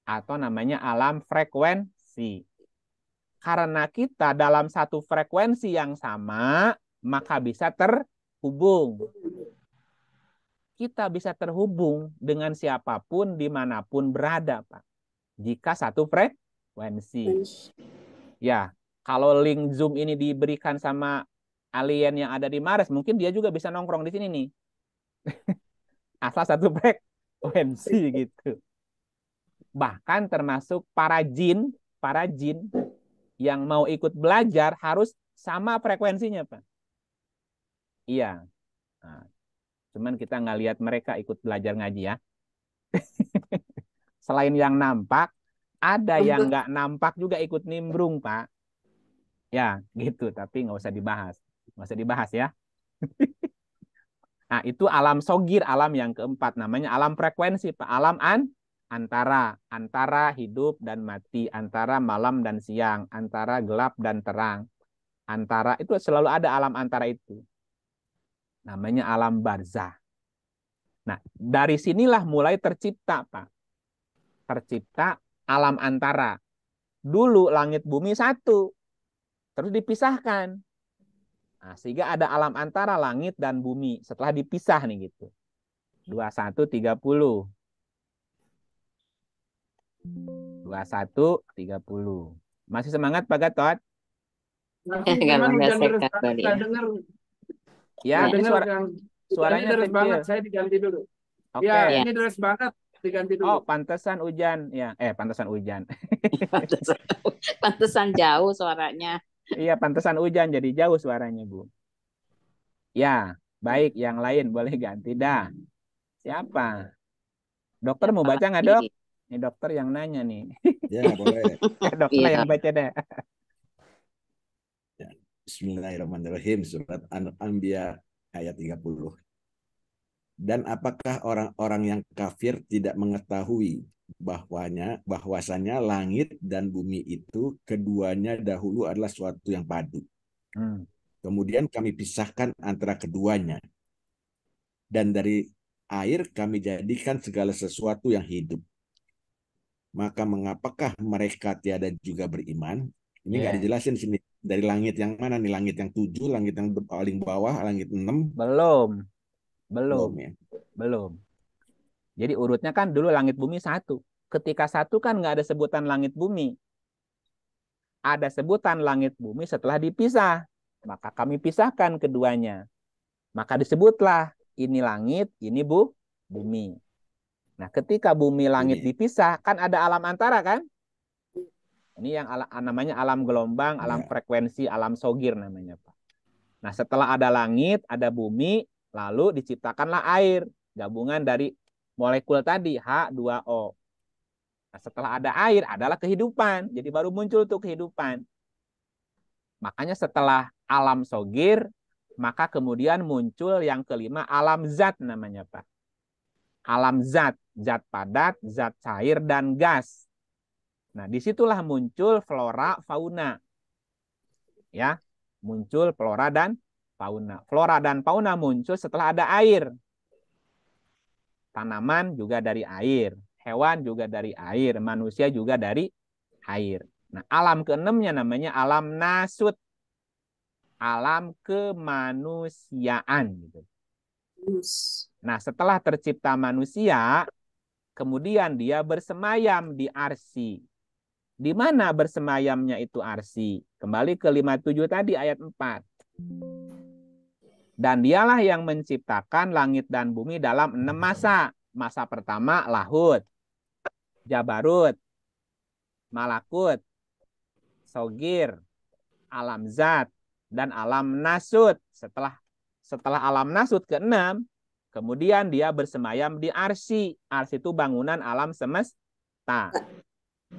atau namanya alam frekuensi. Karena kita dalam satu frekuensi yang sama, maka bisa terhubung. Kita bisa terhubung dengan siapapun, dimanapun berada, Pak. Jika satu frekuensi. Ya, kalau link Zoom ini diberikan sama alien yang ada di Mars, mungkin dia juga bisa nongkrong di sini nih. Asal satu frekuensi gitu. Bahkan termasuk para jin yang mau ikut belajar harus sama frekuensinya, Pak. Iya. Nah, cuman kita nggak lihat mereka ikut belajar ngaji ya. Selain yang nampak, ada yang nggak nampak juga ikut nimbrung, Pak. Ya, gitu. Tapi nggak usah dibahas. Nggak usah dibahas ya. Nah, itu alam sogir, alam yang keempat. Namanya alam frekuensi, Pak. Alam antara hidup dan mati, antara malam dan siang, antara gelap dan terang, antara itu selalu ada alam antara itu. Namanya alam barzah. Nah, dari sinilah mulai tercipta, Pak. Tercipta alam antara. Dulu langit bumi satu, terus dipisahkan. Nah, sehingga ada alam antara langit dan bumi setelah dipisah nih gitu. 21:30. 21:30. Masih semangat Pak Gatot? Memang hujan deras banget, saya dengar. Ya, Saya dengar suaranya deras kecil. banget, saya diganti dulu. Oke. Ya, ini deras banget, diganti dulu. Oh, pantesan hujan. Ya, pantesan hujan. Pantesan jauh suaranya. Iya, pantesan hujan jadi jauh suaranya, Bu. Ya, baik. Yang lain boleh ganti dah. Siapa? Dokter mau baca nggak, Dok? Ini dokter yang nanya nih. Ya, boleh. Dokter yang baca deh. Ya. Bismillahirrahmanirrahim. Surat An-Anbiya ayat 30. Dan apakah orang-orang yang kafir tidak mengetahui bahwasanya langit dan bumi itu keduanya dahulu adalah suatu yang padu. Kemudian kami pisahkan antara keduanya. Dan dari air kami jadikan segala sesuatu yang hidup. Maka mengapakah mereka tiada juga beriman? Ini nggak dijelasin sini. Dari langit yang mana nih? Langit yang 7, langit yang paling bawah, langit 6? Belum ya. Belum. Jadi urutnya kan dulu langit bumi satu. Ketika satu kan nggak ada sebutan langit bumi. Ada sebutan langit bumi setelah dipisah. Maka kami pisahkan keduanya. Maka disebutlah ini langit, ini bumi. Nah, ketika bumi langit dipisah, kan ada alam antara kan? Ini yang namanya alam gelombang, alam frekuensi, alam sogir namanya, Pak. Nah, setelah ada langit, ada bumi, lalu diciptakanlah air. Gabungan dari molekul tadi, H2O. Nah, setelah ada air, adalah kehidupan. Jadi baru muncul tuh kehidupan. Makanya setelah alam sogir, maka kemudian muncul yang kelima, alam zat namanya, Pak. Alam zat, zat padat, zat cair, dan gas. Nah, disitulah muncul flora, fauna. Ya, muncul flora dan fauna. Flora dan fauna muncul setelah ada air. Tanaman juga dari air. Hewan juga dari air. Manusia juga dari air. Nah, alam keenamnya namanya alam nasut. Alam kemanusiaan. Gitu. Nah, setelah tercipta manusia, kemudian dia bersemayam di arsi. Di mana bersemayamnya itu arsi? Kembali ke 57 tadi ayat 4. Dan dialah yang menciptakan langit dan bumi dalam 6 masa. Masa pertama lahut, jabarut, malakut, sogir, alam zat, dan alam nasut. Setelah alam nasut ke-6, kemudian dia bersemayam di arsi. Arsi itu bangunan alam semesta.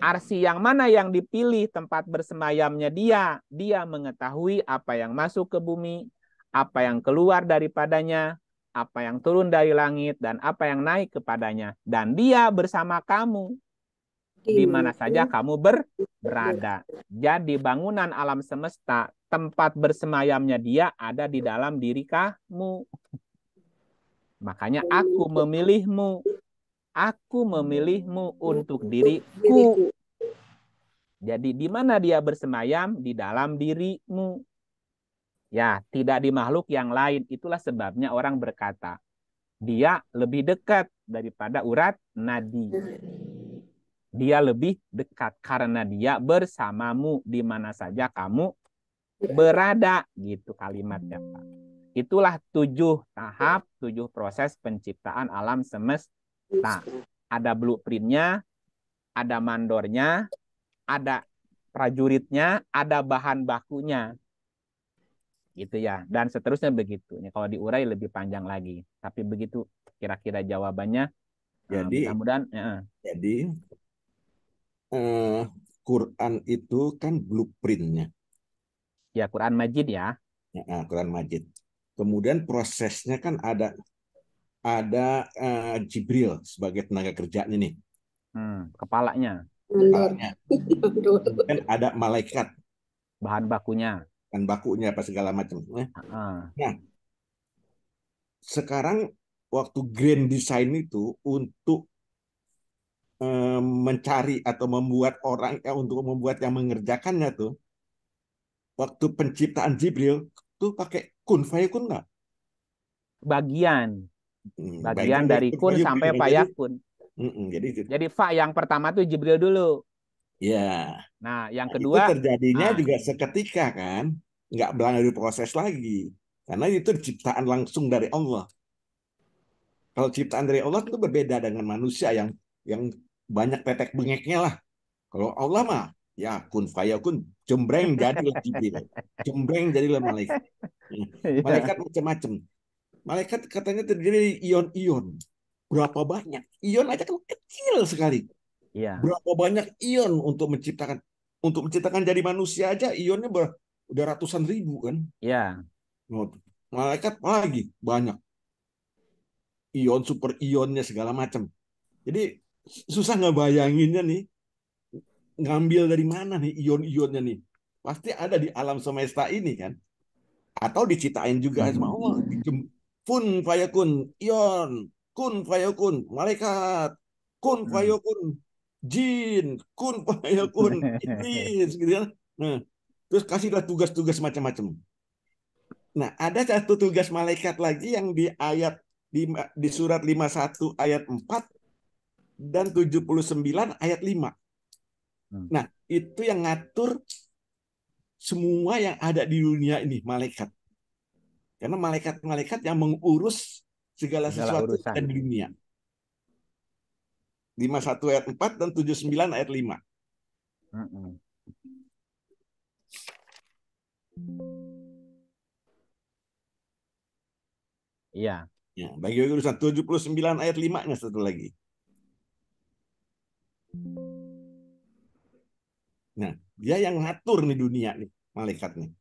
Arsy yang mana yang dipilih tempat bersemayamnya dia. Dia mengetahui apa yang masuk ke bumi, apa yang keluar daripadanya, apa yang turun dari langit, dan apa yang naik kepadanya. Dan dia bersama kamu di mana saja kamu berada. Jadi bangunan alam semesta, tempat bersemayamnya dia ada di dalam diri kamu. Makanya aku memilihmu. Aku memilihmu untuk diriku. Jadi di mana dia bersemayam? Di dalam dirimu. Ya, tidak di makhluk yang lain. Itulah sebabnya orang berkata, dia lebih dekat daripada urat nadi. Dia lebih dekat karena dia bersamamu di mana saja kamu berada. Gitu kalimatnya, Pak. Itulah 7 tahap, 7 proses penciptaan alam semesta. Ada blueprintnya, ada mandornya, ada prajuritnya, ada bahan bakunya. Gitu ya. Dan seterusnya begitu. Kalau diurai lebih panjang lagi. Tapi begitu kira-kira jawabannya. Jadi, mudah-mudahan. Jadi Quran itu kan blueprintnya. Ya, Quran Majid ya. Quran Majid. Kemudian prosesnya kan ada Jibril sebagai tenaga kerjanya nih. Kepalanya. Kemudian ada malaikat. Bahan bakunya. Bahan bakunya apa segala macam. Nah, sekarang waktu grand design itu untuk mencari atau membuat orang untuk membuat yang mengerjakannya tuh, waktu penciptaan Jibril tuh pakai kun fayakun nggak? Bagian dari kun sampai fayakun. Jadi fa yang pertama tuh Jibril dulu. Ya. Nah, yang kedua itu terjadinya juga seketika kan, nggak melalui proses lagi, karena itu ciptaan langsung dari Allah. Kalau ciptaan dari Allah itu berbeda dengan manusia yang banyak tetek bengeknya lah. Kalau Allah mah ya kun fayakun, jembreng jadilah Jibril, jembreng jadilah malaikat. Malaikat macam-macam. Malaikat katanya terdiri dari ion-ion. Berapa banyak? Ion aja kan kecil sekali. Ya. Berapa banyak ion untuk menciptakan jadi manusia aja ionnya udah ratusan ribu kan? Ya. Malaikat lagi banyak. Ion, super ionnya segala macam. Jadi susah nggak bayanginnya nih, ngambil dari mana nih ion-ionnya nih. Pasti ada di alam semesta ini kan. Atau diciptain juga sama Allah. Kun fayakun, ion, kun fayakun, malaikat, kun fayakun, jin, kun fayakun, iblis, gitu kan. Nah, terus kasihlah tugas-tugas macam-macam. Nah, ada satu tugas malaikat lagi yang di ayat di surat 51 ayat 4 dan 79 ayat 5. Nah, itu yang ngatur semua yang ada di dunia ini, malaikat. Karena malaikat-malaikat yang mengurus segala sesuatu yang ada di dunia. 51 ayat 4 dan 79 ayat 5. Iya. Ya, bagi urusan 79 ayat 5-nya satu lagi. Nah, dia yang ngatur nih dunia nih, malaikat nih.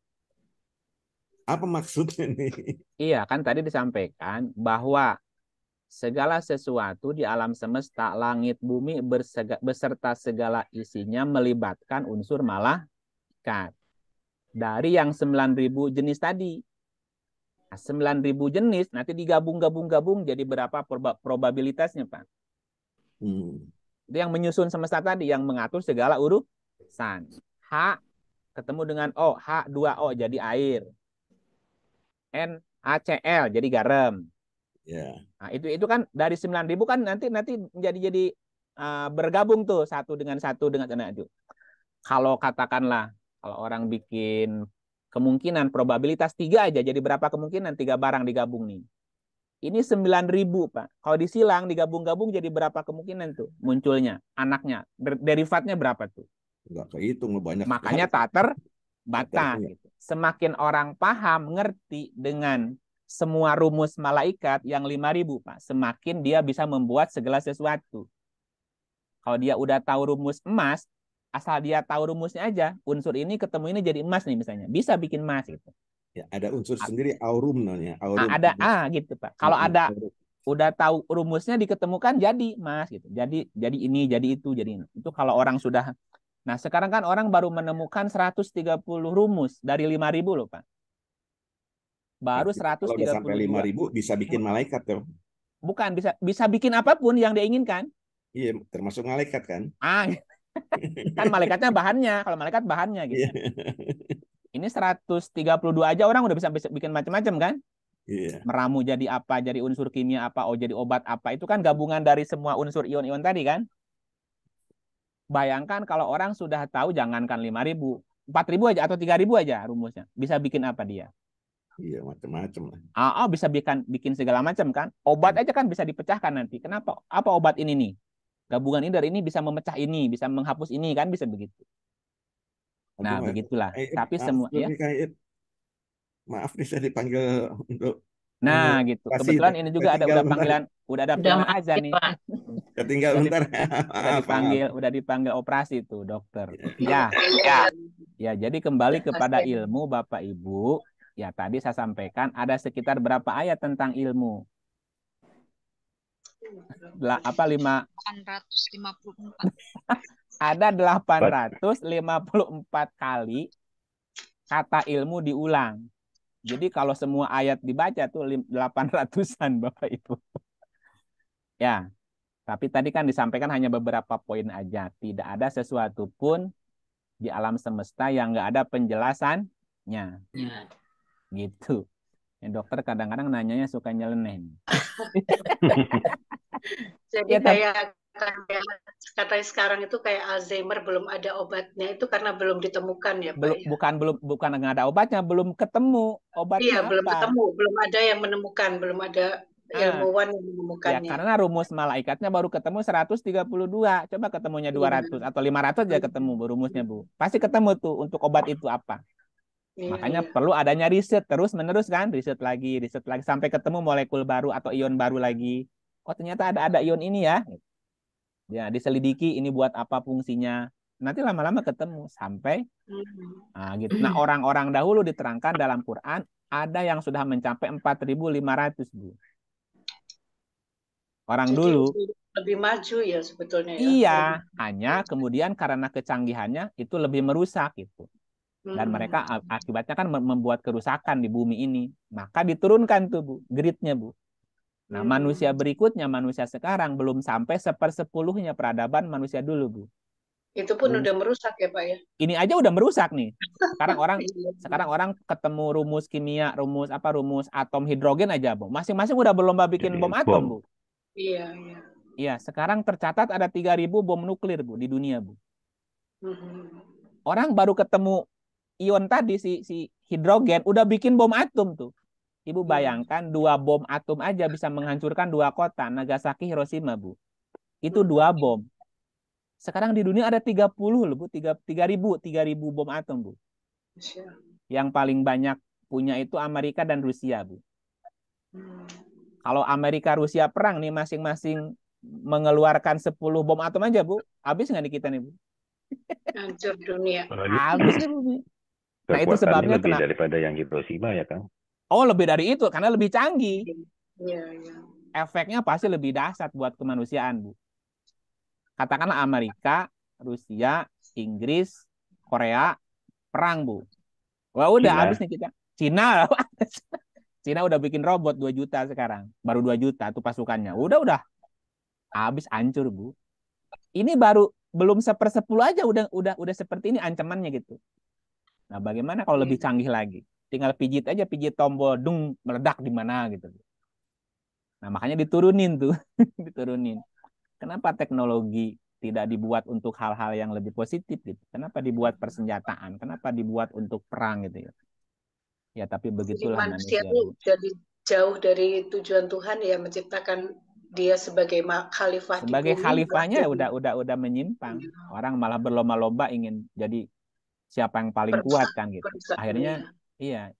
Apa maksudnya nih? Iya, kan tadi disampaikan bahwa segala sesuatu di alam semesta, langit, bumi, beserta segala isinya melibatkan unsur malaikat. Dari yang 9.000 jenis tadi. 9.000 jenis, nanti digabung-gabung jadi berapa probabilitasnya, Pak? Itu yang menyusun semesta tadi, yang mengatur segala urusan. H ketemu dengan O, H2O jadi air. NaCl jadi garam. Yeah. Nah, itu kan dari 9.000 kan nanti jadi bergabung tuh satu dengan itu. Kalau katakanlah kalau orang bikin kemungkinan probabilitas 3 aja, jadi berapa kemungkinan 3 barang digabung nih. Ini 9.000, Pak. Kalau disilang digabung-gabung jadi berapa kemungkinan tuh munculnya anaknya, derivatnya berapa tuh? Enggak kehitung banyak. Makanya tak terbatas. Gitu. Semakin orang paham, ngerti dengan semua rumus malaikat yang 5.000, Pak, semakin dia bisa membuat segala sesuatu. Kalau dia udah tahu rumus emas, asal dia tahu rumusnya aja, unsur ini ketemu ini jadi emas nih misalnya, bisa bikin emas gitu. Ya, ada unsur sendiri aurum namanya, aurum. Ada gitu Pak. Kalau ada udah tahu rumusnya diketemukan jadi emas gitu. Jadi ini, jadi itu, jadi ini. Itu kalau orang sudah. Nah, sekarang kan orang baru menemukan 130 rumus dari 5.000 loh, Pak. Baru Kalau udah sampai 132. 5.000 bisa bikin malaikat tuh. Bukan, bisa bikin apapun yang dia inginkan. Iya, termasuk malaikat kan? Kan malaikatnya bahannya, kalau malaikat bahannya gitu. Ini 132 aja orang udah bisa bikin macam-macam kan? Iya. Meramu jadi apa, jadi unsur kimia apa, jadi obat apa, itu kan gabungan dari semua unsur ion-ion tadi kan? Bayangkan kalau orang sudah tahu, jangankan 5.000, 4.000 aja atau 3.000 aja rumusnya, bisa bikin apa dia? Iya, macam-macam. Bisa bikin segala macam kan? Obat aja kan bisa dipecahkan nanti. Kenapa? Apa obat ini nih? Gabungan ini dari ini bisa memecah ini, bisa menghapus ini kan, bisa begitu. Nah, begitulah. Tapi semua ya. Maaf nih, saya dipanggil untuk. Nah, gitu. Kebetulan ini juga ada panggilan, udah ada panggilan azan nih. Ketinggal bentar. Udah dipanggil operasi tuh dokter. Ya. Jadi kembali kepada ilmu Bapak Ibu. Ya, tadi saya sampaikan ada sekitar berapa ayat tentang ilmu? 854. Ada 854 kali kata ilmu diulang. Jadi kalau semua ayat dibaca tuh 800-an Bapak Ibu. Ya. Tapi tadi kan disampaikan hanya beberapa poin aja. Tidak ada sesuatu pun di alam semesta yang nggak ada penjelasannya. Gitu. Ya, dokter kadang-kadang nanyanya suka nyeleneh. Jadi kayak katanya sekarang itu kayak Alzheimer belum ada obatnya, itu karena belum ditemukan ya Pak? Bukan nggak ada obatnya, belum ketemu obatnya. Iya, belum ketemu, belum ada yang menemukan, belum ada ilmuwan yang menemukannya. Ya, karena rumus malaikatnya baru ketemu 132. Coba ketemunya 200 atau 500 aja ketemu rumusnya, Bu. Pasti ketemu tuh untuk obat itu apa. Makanya perlu adanya riset terus-menerus kan, riset lagi sampai ketemu molekul baru atau ion baru lagi. Oh, ternyata ada ion ini ya. Ya, diselidiki ini buat apa fungsinya. Nanti lama-lama ketemu sampai gitu. Nah, orang-orang dahulu diterangkan dalam Quran ada yang sudah mencapai 4.500, Bu. Orang jadi dulu lebih maju ya sebetulnya ya. Iya, hanya kemudian karena kecanggihannya itu lebih merusak gitu. Dan mereka akibatnya kan membuat kerusakan di bumi ini. Maka diturunkan tuh, Bu, gridnya, Bu. Nah, manusia berikutnya, manusia sekarang belum sampai 1/10 peradaban manusia dulu, Bu. Itu pun udah merusak ya, Pak ya. Ini aja udah merusak nih. Sekarang orang ketemu rumus kimia, rumus atom hidrogen aja, Bu. Masing-masing udah berlomba bikin bom atom, Bu. Iya. Iya, sekarang tercatat ada 3.000 bom nuklir, Bu, di dunia, Bu. Orang baru ketemu ion tadi si hidrogen udah bikin bom atom tuh. Ibu bayangkan 2 bom atom aja bisa menghancurkan 2 kota, Nagasaki, Hiroshima, Bu. Itu 2 bom. Sekarang di dunia ada 30 loh, Bu, 3.000 bom atom, Bu. Yang paling banyak punya itu Amerika dan Rusia, Bu. Kalau Amerika Rusia perang nih masing-masing mengeluarkan 10 bom atom aja, Bu. Habis nggak nih kita nih, Bu? Hancur dunia. Habis nih, Bu. Nah, itu sebabnya lebih daripada yang Hiroshima ya, Kang? Oh, lebih dari itu karena lebih canggih. Iya. Efeknya pasti lebih dahsyat buat kemanusiaan, Bu. Katakanlah Amerika, Rusia, Inggris, Korea perang, Bu. Wah, udah habis nih kita. Cina udah bikin robot 2 juta sekarang. Baru 2 juta tuh pasukannya. Udah habis, hancur, Bu. Ini baru belum 1/10 aja udah seperti ini ancamannya gitu. Nah, bagaimana kalau lebih canggih lagi? Tinggal pijit tombol, dung, meledak di mana gitu. Nah, makanya diturunin tuh. Diturunin. Kenapa teknologi tidak dibuat untuk hal-hal yang lebih positif gitu? Kenapa dibuat persenjataan? Kenapa dibuat untuk perang gitu ya? Ya, tapi begitulah manusia manusia. itu jadi jauh dari tujuan Tuhan ya, menciptakan dia sebagai khalifah di bumi. Sebagai khalifahnya udah menyimpang. Orang malah berlomba-lomba ingin jadi siapa yang paling kuat kan gitu. Akhirnya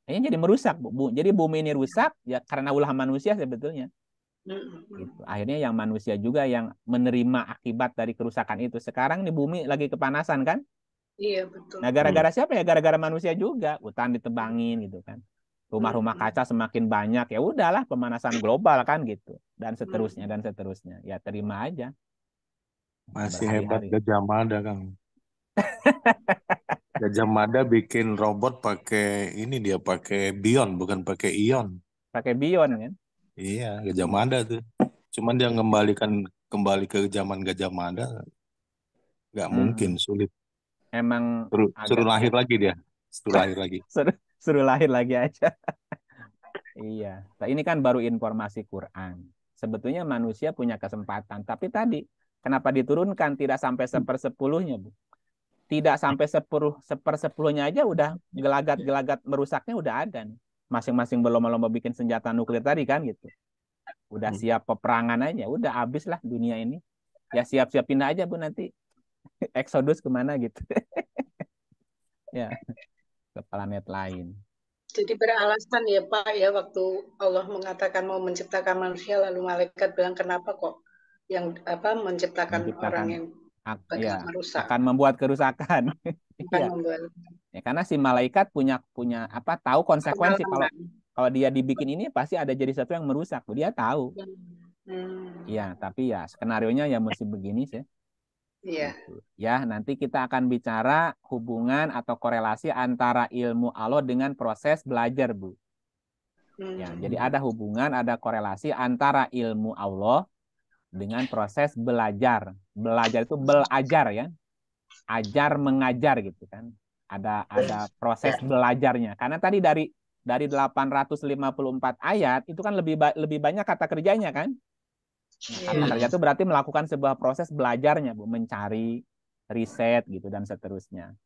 jadi merusak, Bu. Jadi bumi ini rusak ya karena ulah manusia sebetulnya. Gitu. Akhirnya yang manusia juga yang menerima akibat dari kerusakan itu. Sekarang di bumi lagi kepanasan kan? Iya, betul. Nah, gara-gara siapa ya? Gara-gara manusia juga. Hutan ditebangin gitu kan. Rumah-rumah kaca semakin banyak. Ya udahlah, pemanasan global kan gitu. Dan seterusnya, dan seterusnya. Ya terima aja. Masih hebat Berhari-hari. Gajah Mada, Kang. Gajah Mada bikin robot pakai ini, dia pakai bion, bukan pakai ion. Pakai bion kan? Iya, Gajah Mada tuh. Cuman dia kembali ke zaman Gajah Mada, nggak mungkin, sulit. Emang Suruh lahir lagi dia, suruh lahir lagi. suruh lahir lagi aja. Iya. Nah, ini kan baru informasi Quran. Sebetulnya manusia punya kesempatan, tapi tadi kenapa diturunkan tidak sampai 1/10-nya, Bu? Tidak sampai 1/10-nya aja udah gelagat-gelagat merusaknya udah ada nih. Masing-masing berlomba-lomba bikin senjata nuklir tadi kan gitu. Udah siap peperangan aja, udah habis lah dunia ini. Ya siap-siap pindah aja Bu nanti. Exodus kemana gitu. Ya, ke planet lain. Jadi beralasan ya Pak ya, waktu Allah mengatakan mau menciptakan manusia, lalu malaikat bilang kenapa kok yang menciptakan orang yang merusak, akan membuat kerusakan. Ya. Ya, karena si malaikat punya tahu konsekuensi kalau dia dibikin ini pasti ada jadi sesuatu yang merusak. Dia tahu. Iya, tapi ya skenarionya ya mesti begini sih. Iya. Ya, nanti kita akan bicara hubungan atau korelasi antara ilmu Allah dengan proses belajar, Bu. Ya, jadi ada hubungan, ada korelasi antara ilmu Allah dengan proses belajar. Belajar itu belajar ya. Ajar mengajar gitu kan. Ada proses belajarnya. Karena tadi dari 854 ayat itu kan lebih banyak kata kerjanya kan? Nah, kata kerja itu berarti melakukan sebuah proses belajarnya, Bu, mencari, riset gitu dan seterusnya.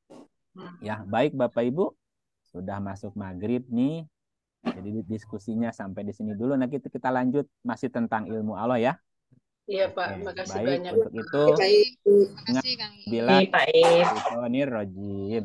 Ya, baik Bapak Ibu, sudah masuk maghrib nih. Jadi diskusinya sampai di sini dulu. Nah, kita lanjut masih tentang ilmu Allah ya. Iya Pak, makasih baik, banyak. untuk itu Baik. bila